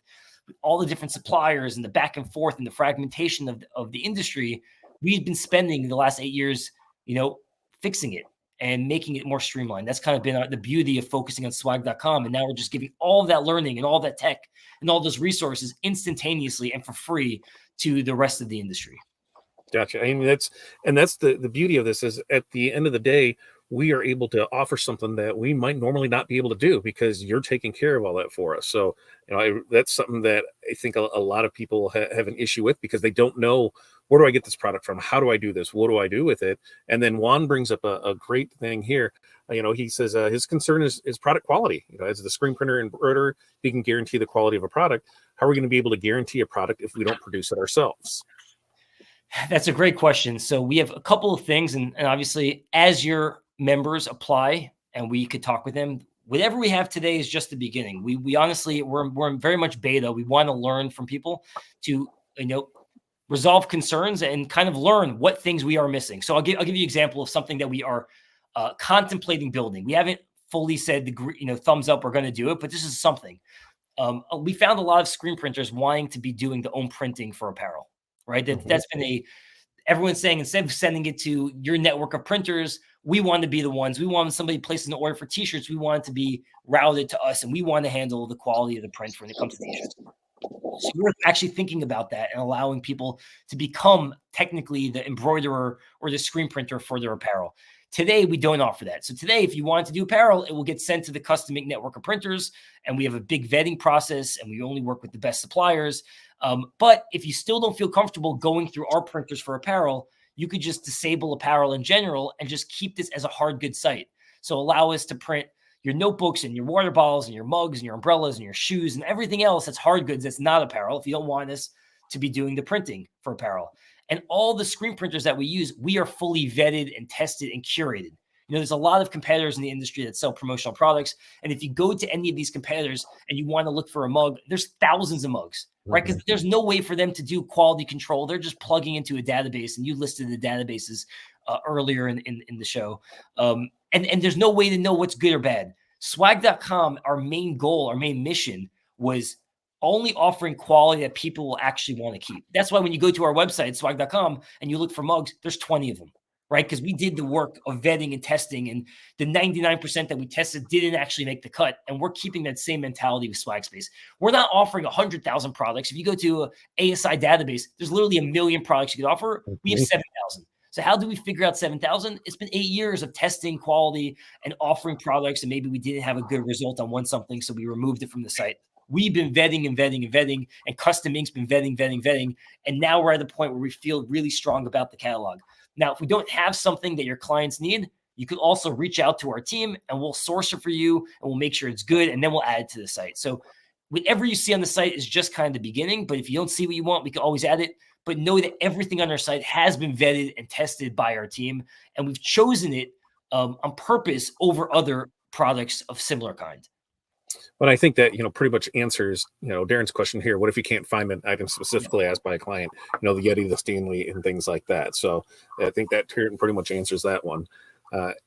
all the different suppliers and the back and forth and the fragmentation of the industry, we've been spending the last 8 years, fixing it and making it more streamlined. That's kind of been the beauty of focusing on swag.com. And now we're just giving all of that learning and all that tech and all those resources instantaneously and for free to the rest of the industry. Gotcha. I mean, that's the beauty of this is at the end of the day, we are able to offer something that we might normally not be able to do because you're taking care of all that for us. So, that's something that I think a lot of people have an issue with because they don't know, where do I get this product from? How do I do this? What do I do with it? And then Juan brings up a great thing here. He says his concern is product quality. As the screen printer and embroiderer, he can guarantee the quality of a product. How are we going to be able to guarantee a product if we don't produce it ourselves? That's a great question. So we have a couple of things, and obviously as your members apply and we could talk with them, whatever we have today is just the beginning. We honestly, we're very much beta. We want to learn from people to, resolve concerns and kind of learn what things we are missing. So I'll give you an example of something that we are contemplating building. We haven't fully said thumbs up, we're going to do it, but this is something. We found a lot of screen printers wanting to be doing their own printing for apparel, right? That's been everyone's saying, instead of sending it to your network of printers, we want to be the ones. We want somebody placing an order for t-shirts. We want it to be routed to us, and we want to handle the quality of the print when it comes to t-shirts. So we're actually thinking about that and allowing people to become technically the embroiderer or the screen printer for their apparel. Today, we don't offer that. So today, if you want to do apparel, it will get sent to the custom ink network of printers, and we have a big vetting process, and we only work with the best suppliers. But if you still don't feel comfortable going through our printers for apparel, you could just disable apparel in general and just keep this as a hard goods site. So allow us to print your notebooks and your water bottles and your mugs and your umbrellas and your shoes and everything else that's hard goods that's not apparel if you don't want us to be doing the printing for apparel. And all the screen printers that we use, we are fully vetted and tested and curated. There's a lot of competitors in the industry that sell promotional products. And if you go to any of these competitors and you want to look for a mug, there's thousands of mugs, right? Because there's no way for them to do quality control. They're just plugging into a database, and you listed the databases earlier in the show. And there's no way to know what's good or bad. Swag.com, our main goal, our main mission was only offering quality that people will actually want to keep. That's why when you go to our website, swag.com, and you look for mugs, there's 20 of them, right? Because we did the work of vetting and testing, and the 99% that we tested didn't actually make the cut. And we're keeping that same mentality with Swag.Space. We're not offering 100,000 products. If you go to a ASI database, there's literally 1 million products you could offer. We have 7,000. So how do we figure out 7,000? It's been 8 years of testing quality and offering products, and maybe we didn't have a good result on one something, so we removed it from the site. We've been vetting and vetting and vetting, and Custom Ink's been vetting, and now we're at the point where we feel really strong about the catalog. Now, if we don't have something that your clients need, you could also reach out to our team, and we'll source it for you, and we'll make sure it's good, and then we'll add it to the site. So whatever you see on the site is just kind of the beginning, but if you don't see what you want, we can always add it. But know that everything on our site has been vetted and tested by our team, and we've chosen it on purpose over other products of similar kind. But I think that, pretty much answers, Darren's question here. What if you can't find an item specifically asked by a client, the Yeti, the Stanley, and things like that. So I think that pretty much answers that one.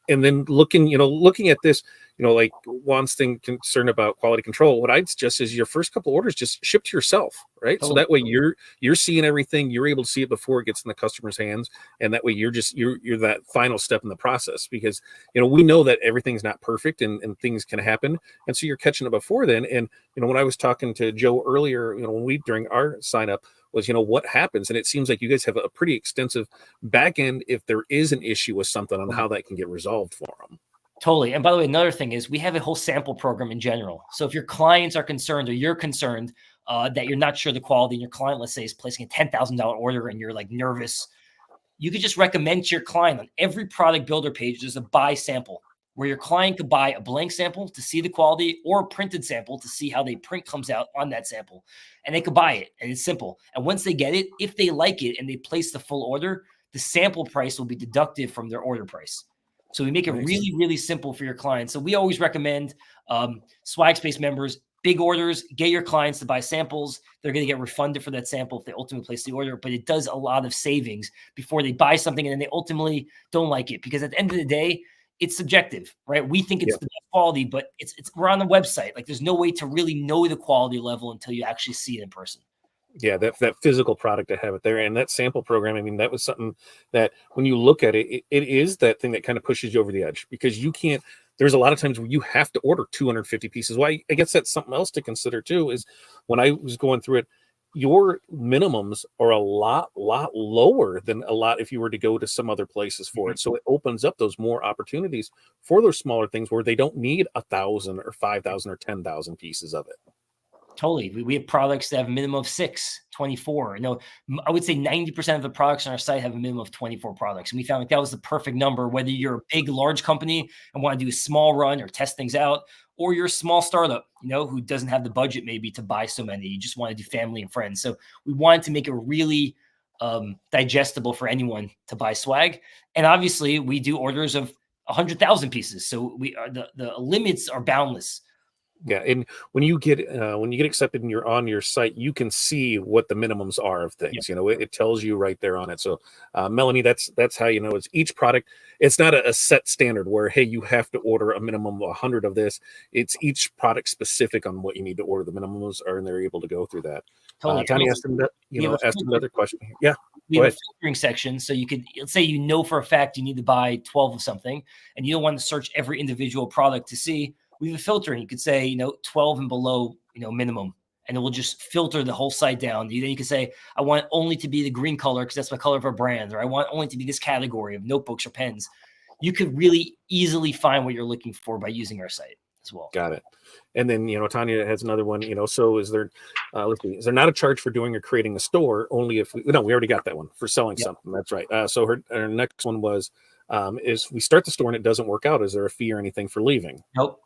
And then looking at this, like Juan's thing concerned about quality control, what I'd suggest is your first couple orders just ship to yourself, right? So that way you're seeing everything, you're able to see it before it gets in the customer's hands, and that way you're that final step in the process, because we know that everything's not perfect and things can happen, and so you're catching it before then. And when I was talking to Joe earlier, when during our sign up, was what happens, and it seems like you guys have a pretty extensive back end if there is an issue with something on how that can get resolved for them. Totally. And by the way, another thing is we have a whole sample program in general. So if your clients are concerned, or you're concerned that you're not sure the quality, and your client, let's say, is placing a $10,000 order and you're like nervous, you could just recommend to your client on every product builder page, there's a buy sample where your client could buy a blank sample to see the quality, or a printed sample to see how the print comes out on that sample. And they could buy it, and it's simple. And once they get it, if they like it and they place the full order, the sample price will be deducted from their order price. So we make it really, really simple for your clients. So we always recommend Swag.Space members, big orders, get your clients to buy samples. They're going to get refunded for that sample if they ultimately place the order, but it does a lot of savings before they buy something and then they ultimately don't like it, because at the end of the day, it's subjective, right? We think it's the best quality, but we're on the website. Like, there's no way to really know the quality level until you actually see it in person. Yeah, that physical product to have it there, and that sample program. I mean, that was something that when you look at it, it is that thing that kind of pushes you over the edge, because you can't. There's a lot of times where you have to order 250 pieces. Well, I guess that's something else to consider too. Is when I was going through it, your minimums are a lot lower than a lot if you were to go to some other places for it. So it opens up those more opportunities for those smaller things where they don't need 1,000 or 5,000 or 10,000 pieces of it. Totally. We have products that have a minimum of 6, 24. I would say 90% of the products on our site have a minimum of 24 products. And we found like that was the perfect number, whether you're a big, large company and want to do a small run or test things out, or you're a small startup, who doesn't have the budget maybe to buy so many. You just want to do family and friends. So we wanted to make it really digestible for anyone to buy swag. And obviously we do orders of 100,000 pieces. So the limits are boundless. Yeah, and when you get accepted and you're on your site, you can see what the minimums are of things. It tells you right there on it. So, Melanie, that's how it's each product. It's not a set standard where, hey, you have to order a minimum of 100 of this. It's each product specific on what you need to order. The minimums are, and they're able to go through that. Totally. Tony asked another question. Yeah, we have a filtering section, so you could, let's say for a fact you need to buy 12 of something, and you don't want to search every individual product to see. We have a filter, and you could say, 12 and below, minimum, and it will just filter the whole site down. Then you can say, I want only to be the green color because that's my color of our brand, or I want only to be this category of notebooks or pens. You could really easily find what you're looking for by using our site as well. Got it. And then, Tanya has another one, so is there, is there not a charge for doing or creating a store? Only if we already got that one for selling something. That's right. So her next one was, is we start the store and it doesn't work out. Is there a fee or anything for leaving? Nope.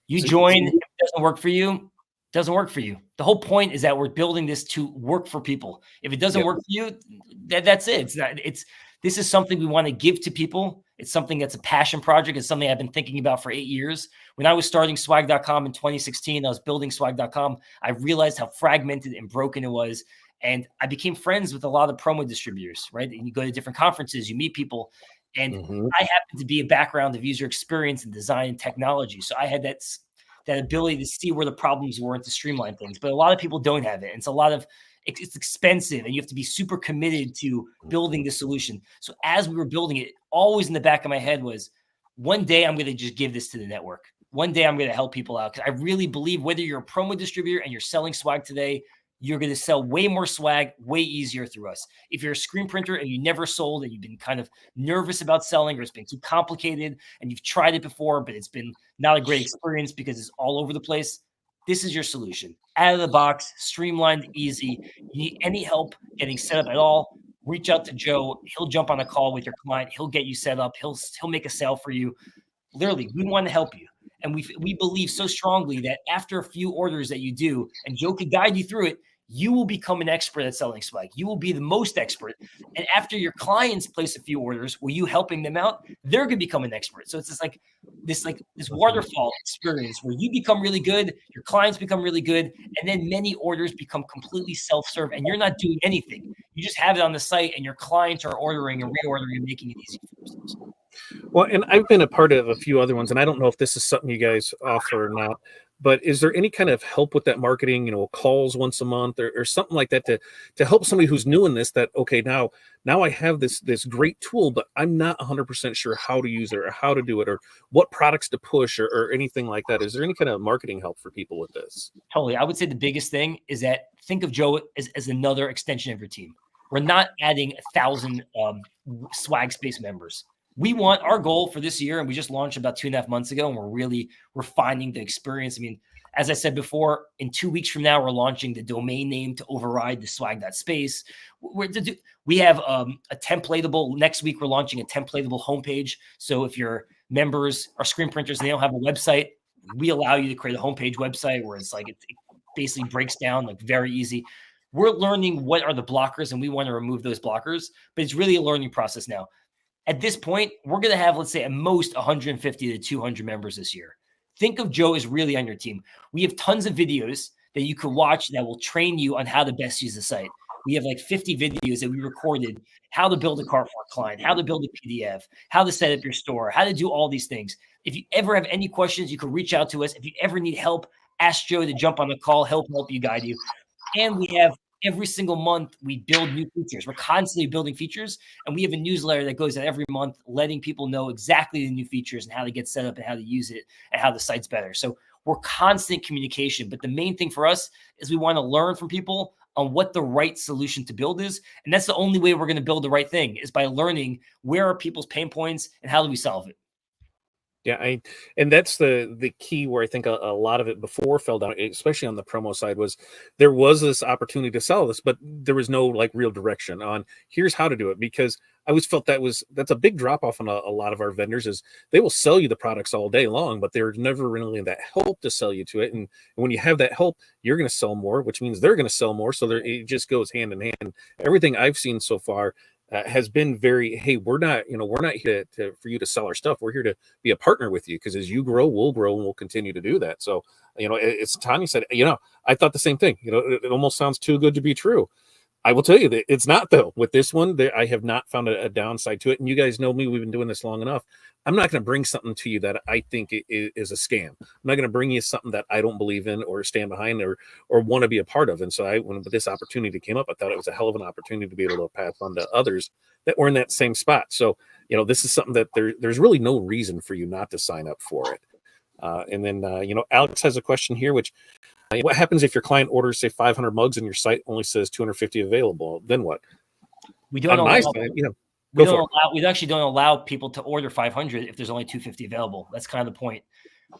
You join, if it doesn't work for you, doesn't work for you. The whole point is that we're building this to work for people. If it doesn't work for you, that's it. This is something we want to give to people. It's something that's a passion project. It's something I've been thinking about for 8 years. When I was starting Swag.com in 2016, I was building Swag.com. I realized how fragmented and broken it was. And I became friends with a lot of promo distributors, right? And you go to different conferences, you meet people. And I happen to be a background of user experience and design and technology. So I had that ability to see where the problems were and to streamline things. But a lot of people don't have it. And it's expensive, and you have to be super committed to building the solution. So as we were building it, always in the back of my head was, one day I'm going to just give this to the network. One day I'm going to help people out. Because I really believe whether you're a promo distributor and you're selling swag today, you're going to sell way more swag, way easier through us. If you're a screen printer and you never sold and you've been kind of nervous about selling, or it's been too complicated and you've tried it before, but it's been not a great experience because it's all over the place, this is your solution. Out of the box, streamlined, easy. You need any help getting set up at all, reach out to Joe. He'll jump on a call with your client. He'll get you set up. He'll make a sale for you. Literally, we want to help you. And we believe so strongly that after a few orders that you do, and Joe could guide you through it, you will become an expert at selling swag. You will be the most expert. And after your clients place a few orders, were you helping them out? They're going to become an expert. So it's just like this waterfall experience where you become really good, your clients become really good, and then many orders become completely self-serve, and you're not doing anything. You just have it on the site, and your clients are ordering and reordering and making it easy for themselves. Well, and I've been a part of a few other ones, and I don't know if this is something you guys offer or not, but is there any kind of help with that marketing, calls once a month or something like that to help somebody who's new in this, that, okay, now I have this great tool, but I'm not 100% sure how to use it or how to do it or what products to push or anything like that. Is there any kind of marketing help for people with this? Totally. I would say the biggest thing is that think of Joe as another extension of your team. We're not adding 1,000 Swag.Space members. Our goal for this year, and we just launched about 2.5 months ago, and we're really refining the experience. I mean, as I said before, in 2 weeks from now, we're launching the domain name to override the Swag.Space. We have a templatable, next week we're launching a templatable homepage. So if your members are screen printers and they don't have a website, we allow you to create a homepage website where it's like, it basically breaks down like very easy. We're learning what are the blockers, and we want to remove those blockers, but it's really a learning process now. At this point, we're going to have, let's say, at most 150 to 200 members this year. Think of Joe as really on your team. We have tons of videos that you can watch that will train you on how to best use the site. We have like 50 videos that we recorded, how to build a cart for a client, how to build a PDF, how to set up your store, how to do all these things. If you ever have any questions, you can reach out to us. If you ever need help, ask Joe to jump on the call. He'll help you, guide you. And we have every single month, we build new features. We're constantly building features, and we have a newsletter that goes out every month, letting people know exactly the new features and how to get set up and how to use it and how the site's better. So we're constant communication, but the main thing for us is we want to learn from people on what the right solution to build is. And that's the only way we're going to build the right thing, is by learning where are people's pain points and how do we solve it. Yeah, and that's the key where I think a lot of it before fell down, especially on the promo side, was there was this opportunity to sell this, but there was no like real direction on here's how to do it, because I always felt that's a big drop off on a lot of our vendors, is they will sell you the products all day long, but there's never really that help to sell you to it. And when you have that help, you're going to sell more, which means they're going to sell more. So it just goes hand in hand. Everything I've seen so far has been very, hey, we're not here for you to sell our stuff. We're here to be a partner with you, because as you grow, we'll grow, and we'll continue to do that. So, it's Tanya said, I thought the same thing. It almost sounds too good to be true. I will tell you that it's not, though. With this one, I have not found a downside to it. And you guys know me, we've been doing this long enough. I'm not going to bring something to you that I think is a scam. I'm not going to bring you something that I don't believe in or stand behind or want to be a part of. And so when this opportunity came up, I thought it was a hell of an opportunity to be able to pass on to others that were in that same spot. So, this is something that there's really no reason for you not to sign up for it. And then, Alex has a question here, which what happens if your client orders, say, 500 mugs and your site only says 250 available? Then what? We don't on my allow, side, we actually don't allow people to order 500 if there's only 250 available. That's kind of the point.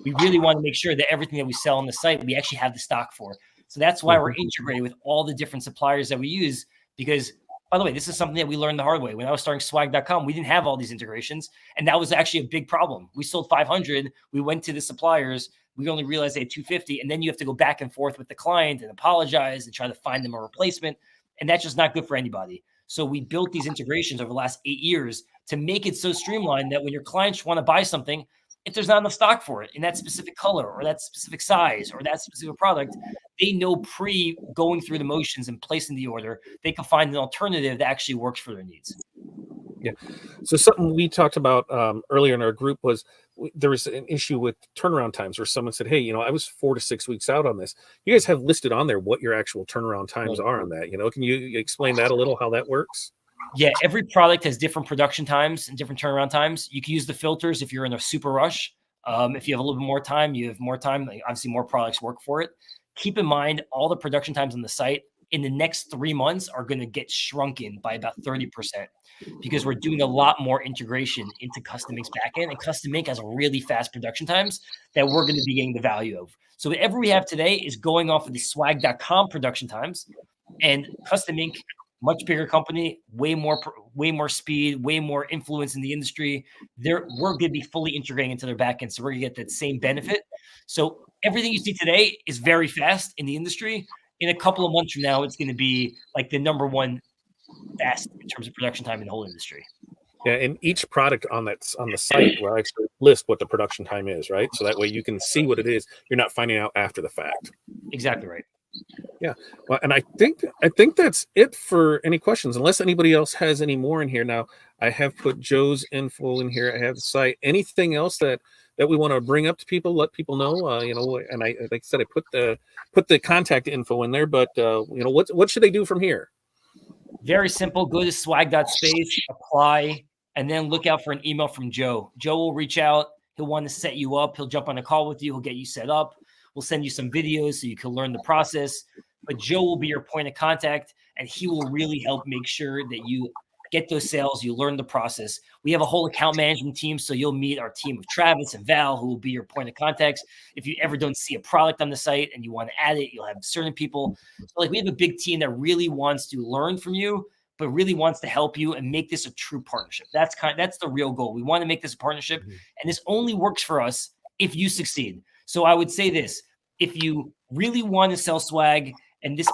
We really want to make sure that everything that we sell on the site, we actually have the stock for. So that's why we're integrated with all the different suppliers that we use, because, by the way, this is something that we learned the hard way. When I was starting Swag.com, we didn't have all these integrations, and that was actually a big problem. We sold 500. We went to the suppliers. We only realized they had 250, and then you have to go back and forth with the client and apologize and try to find them a replacement, and that's just not good for anybody. So we built these integrations over the last 8 years to make it so streamlined that when your clients want to buy something, if there's not enough stock for it in that specific color or that specific size or that specific product, they know going through the motions and placing the order, they can find an alternative that actually works for their needs. Yeah. So something we talked about earlier in our group was there was an issue with turnaround times where someone said, hey, I was 4 to 6 weeks out on this. You guys have listed on there what your actual turnaround times are on that. Can you explain that a little, how that works? Yeah, every product has different production times and different turnaround times. You can use the filters if you're in a super rush. If you have a little bit more time, you have more time. Obviously, more products work for it. Keep in mind, all the production times on the site in the next 3 months are going to get shrunken by about 30%, because we're doing a lot more integration into Custom Ink's backend, and Custom Ink has really fast production times that we're going to be getting the value of. So whatever we have today is going off of the Swag.com production times, and Custom Ink, much bigger company, way more speed, way more influence in the industry. We're going to be fully integrating into their backend, so we're going to get that same benefit. So everything you see today is very fast in the industry. In a couple of months from now, it's going to be like the number one fast in terms of production time in the whole industry. Yeah, and each product on the site will actually list what the production time is, right? So that way you can see what it is. You're not finding out after the fact. Exactly right. Yeah. Well, and I think that's it for any questions, unless anybody else has any more in here. Now, I have put Joe's info in here. I have the site. Anything else that we want to bring up to people, let people know, and I, like I said, I put the contact info in there, but what should they do from here? Very simple. Go to Swag.Space, apply, and then look out for an email from Joe. Joe will reach out. He'll want to set you up. He'll jump on a call with you. He'll get you set up. We'll send you some videos so you can learn the process. But Joe will be your point of contact, and he will really help make sure that you get those sales, you learn the process. We have a whole account management team, so you'll meet our team of Travis and Val, who will be your point of contacts. If you ever don't see a product on the site and you want to add it, you'll have certain people. So we have a big team that really wants to learn from you, but really wants to help you and make this a true partnership. That's the real goal. We want to make this a partnership, and this only works for us if you succeed. So I would say this: if you really want to sell swag and this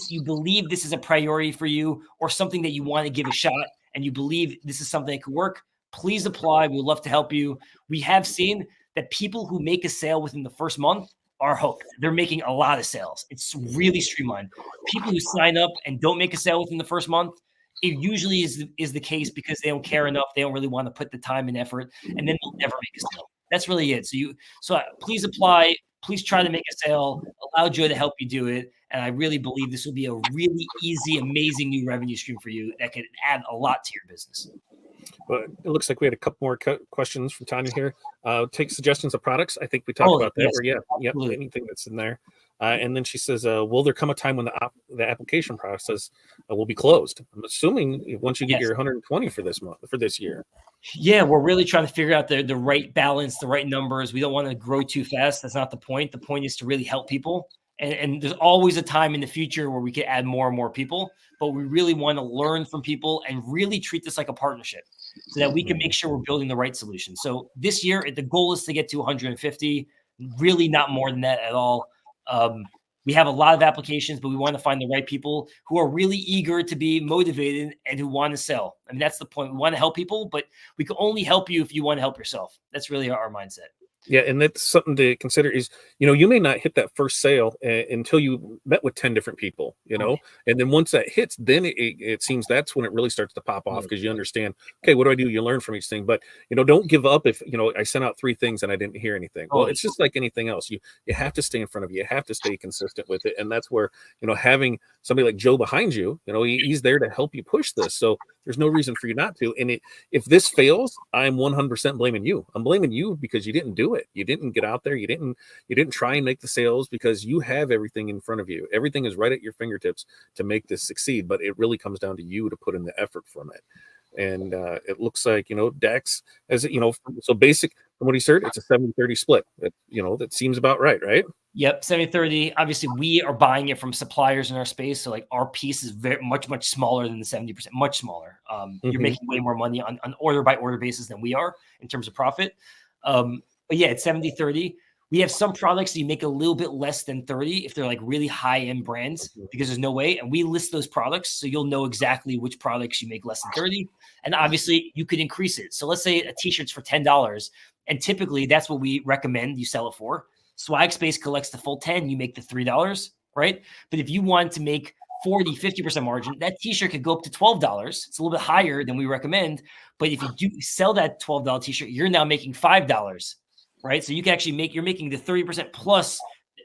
you believe this is a priority for you or something that you want to give a shot, and you believe this is something that could work, please apply. We'd love to help you. We have seen that people who make a sale within the first month are hooked. They're making a lot of sales. It's really streamlined. People who sign up and don't make a sale within the first month, it usually is the case because they don't care enough. They don't really want to put the time and effort, and then they'll never make a sale. That's really it. So please apply. Please try to make a sale. Allow Joe to help you do it. And I really believe this will be a really easy, amazing new revenue stream for you that could add a lot to your business. But it looks like we had a couple more questions from Tanya here. Take suggestions of products. I think we talked about that. Yes, Or anything that's in there. And then she says, will there come a time when the application process will be closed? I'm assuming once you get your 120 for this year. Yeah, we're really trying to figure out the right balance, the right numbers. We don't want to grow too fast. That's not the point. The point is to really help people. And there's always a time in the future where we can add more and more people, but we really want to learn from people and really treat this like a partnership so that we can make sure we're building the right solution. So this year, the goal is to get to 150, really not more than that at all. We have a lot of applications, but we want to find the right people who are really eager to be motivated and who want to sell. I mean, that's the point. We want to help people, but we can only help you if you want to help yourself. That's really our mindset. Yeah, and that's something to consider is, you may not hit that first sale until you met with 10 different people, and then once that hits, then it seems that's when it really starts to pop off because you understand, okay, what do I do? You learn from each thing, but, don't give up if, I sent out 3 things and I didn't hear anything. Well, it's just like anything else. You have to stay in front of you. You have to stay consistent with it. And that's where, having somebody like Joe behind you, he's there to help you push this. So there's no reason for you not to. And if this fails, I'm 100% blaming you. I'm blaming you because you didn't do it. You didn't get out there. You didn't try and make the sales because you have everything in front of you. Everything is right at your fingertips to make this succeed, but it really comes down to you to put in the effort from it. And it looks like, Dex, as so basic from what he said, it's a 70-30 split. That seems about right, right? Yep, 70-30. Obviously, we are buying it from suppliers in our space. So like our piece is very much smaller than the 70%, much smaller. You're making way more money on order by order basis than we are in terms of profit. But yeah, it's 70-30. We have some products that you make a little bit less than 30 if they're like really high-end brands because there's no way. And we list those products so you'll know exactly which products you make less than 30. And obviously you could increase it. So let's say a t-shirt's for $10 and typically that's what we recommend you sell it for. Swag.Space collects the full 10, you make the $3, right? But if you want to make 40, 50% margin, that t-shirt could go up to $12. It's a little bit higher than we recommend. But if you do sell that $12 t-shirt, you're now making $5. Right. So you can actually you're making the 30% plus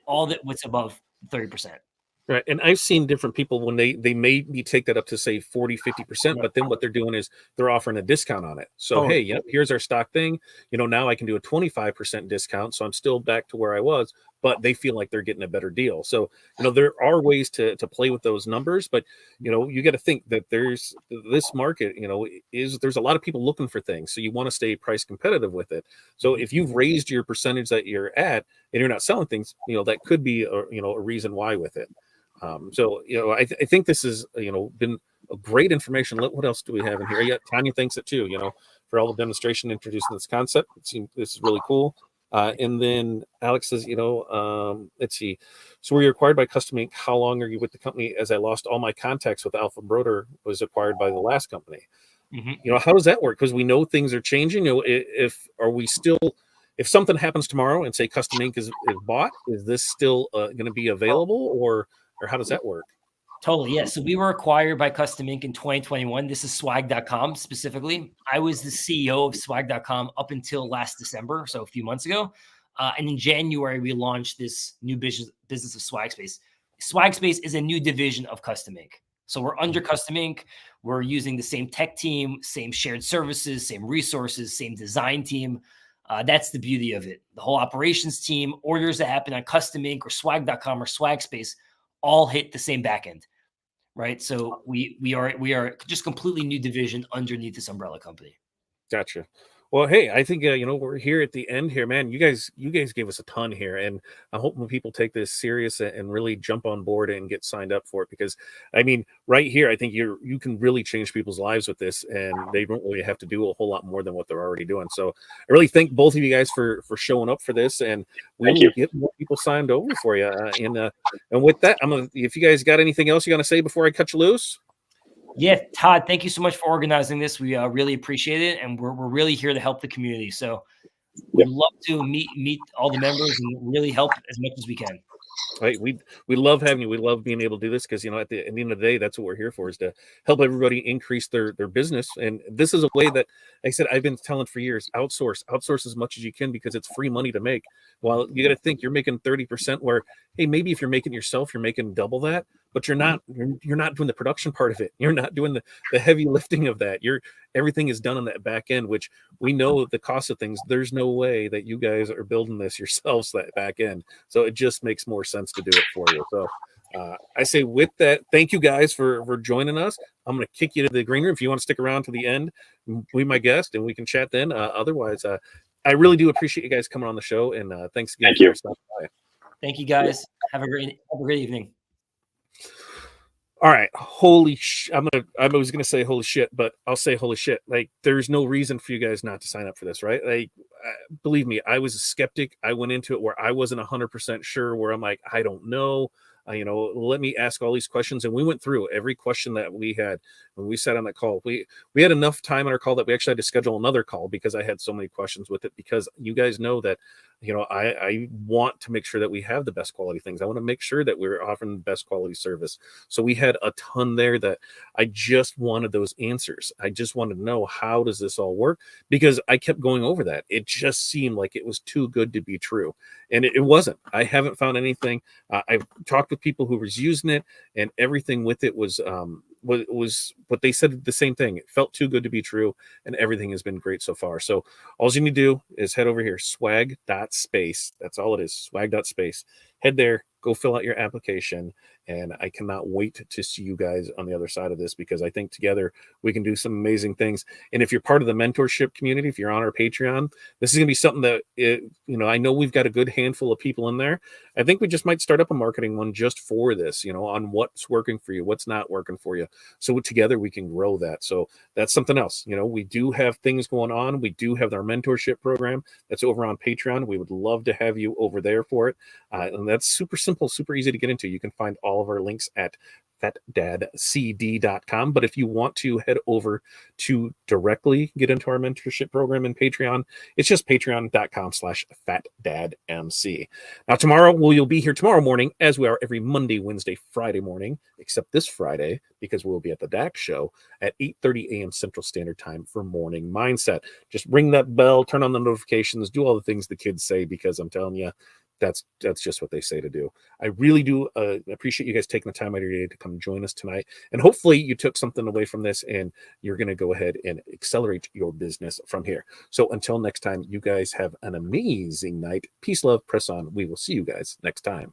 all that what's above 30%. Right. And I've seen different people when they maybe take that up to say 40, 50%, but then what they're doing is they're offering a discount on it. So, hey, here's our stock thing. Now I can do a 25% discount. So I'm still back to where I was, but they feel like they're getting a better deal. So, there are ways to play with those numbers, but, you got to think that there's this market, there's a lot of people looking for things. So you want to stay price competitive with it. So if you've raised your percentage that you're at and you're not selling things, that could be a reason why with it. I think this has, been a great information. What else do we have in here? Yeah, Tanya thinks it too, for all the demonstration introducing this concept. It seems this is really cool. And then Alex says, let's see. So were you acquired by Custom Ink? How long are you with the company? As I lost all my contacts with Alpha Broder was acquired by the last company. How does that work? Because we know things are changing. If something happens tomorrow and say Custom Ink is bought, is this still going to be available or how does that work? Totally. Yeah. So we were acquired by Custom Ink in 2021. This is Swag.com specifically. I was the CEO of Swag.com up until last December, so a few months ago. And in January, we launched this new business of Swag.Space. Swag.Space is a new division of Custom Ink. So we're under Custom Ink. We're using the same tech team, same shared services, same resources, same design team. That's the beauty of it. The whole operations team, orders that happen on Custom Ink or Swag.com or Swag.Space all hit the same backend, right? So we are just completely new division underneath this umbrella company. Gotcha. Well, hey, I think we're here at the end here, man. You guys gave us a ton here, and I'm hoping people take this serious and really jump on board and get signed up for it because, I mean, right here, I think you can really change people's lives with this, and they don't really have to do a whole lot more than what they're already doing. So, I really thank both of you guys for showing up for this, and we Thank will you. get more people signed over for you. And with that, if you guys got anything else you gonna say before I cut you loose. Yeah, Todd, thank you so much for organizing this. We really appreciate it, and we're really here to help the community. So we'd love to meet all the members and really help as much as we can. Right, we love having you. We love being able to do this because at the end of the day, that's what we're here for, is to help everybody increase their business. And this is a way that, like I said, I've been telling for years: outsource as much as you can because it's free money to make. Well, you got to think you're making 30%. Where hey, maybe if you're making yourself, you're making double that, but you're not doing the production part of it. You're not doing the heavy lifting of that. Everything is done on that back end, which we know the cost of things. There's no way that you guys are building this yourselves, that back end. So it just makes more sense to do it for you. So I say with that, thank you guys for joining us. I'm going to kick you to the green room if you want to stick around to the end. Be my guest and we can chat then. Otherwise, I really do appreciate you guys coming on the show, and thanks again for stopping by. Thank you, guys. Have a great evening. All right, holy I was gonna say holy shit, but I'll say holy shit. Like, there's no reason for you guys not to sign up for this, right? Like, believe me, I was a skeptic. I went into it where I wasn't 100% sure, where I'm like, I don't know. Let me ask all these questions, and we went through every question that we had when we sat on that call. We had enough time on our call that we actually had to schedule another call because I had so many questions with it. Because you guys know that I want to make sure that we have the best quality things. I want to make sure that we're offering the best quality service. So we had a ton there that I just wanted those answers. I just wanted to know, how does this all work? Because I kept going over that. It just seemed like it was too good to be true, and it wasn't. I haven't found anything. I've talked with people who was using it, and everything with it was what they said, the same thing. It felt too good to be true, and everything has been great so far. So all you need to do is head over here, Swag.Space. That's all it is, Swag.Space. Head there, go fill out your application, and I cannot wait to see you guys on the other side of this, because I think together we can do some amazing things. And if you're part of the mentorship community, if you're on our Patreon, this is going to be something that I know we've got a good handful of people in there. I think we just might start up a marketing one just for this, on what's working for you, what's not working for you, so together we can grow that. So that's something else. We do have things going on. We do have our mentorship program that's over on Patreon. We would love to have you over there for it, and that's super simple, super easy to get into. You can find all of our links at fatdadcd.com. But if you want to head over to directly get into our mentorship program and Patreon, it's just patreon.com/fatdadmc. Now, you'll be here tomorrow morning, as we are every Monday, Wednesday, Friday morning, except this Friday, because we'll be at the DAX show at 8:30 a.m. Central Standard Time for Morning Mindset. Just ring that bell, turn on the notifications, do all the things the kids say, because I'm telling you, that's just what they say to do. I really do appreciate you guys taking the time out of your day to come join us tonight. And hopefully you took something away from this, and you're going to go ahead and accelerate your business from here. So until next time, you guys have an amazing night. Peace, love, press on. We will see you guys next time.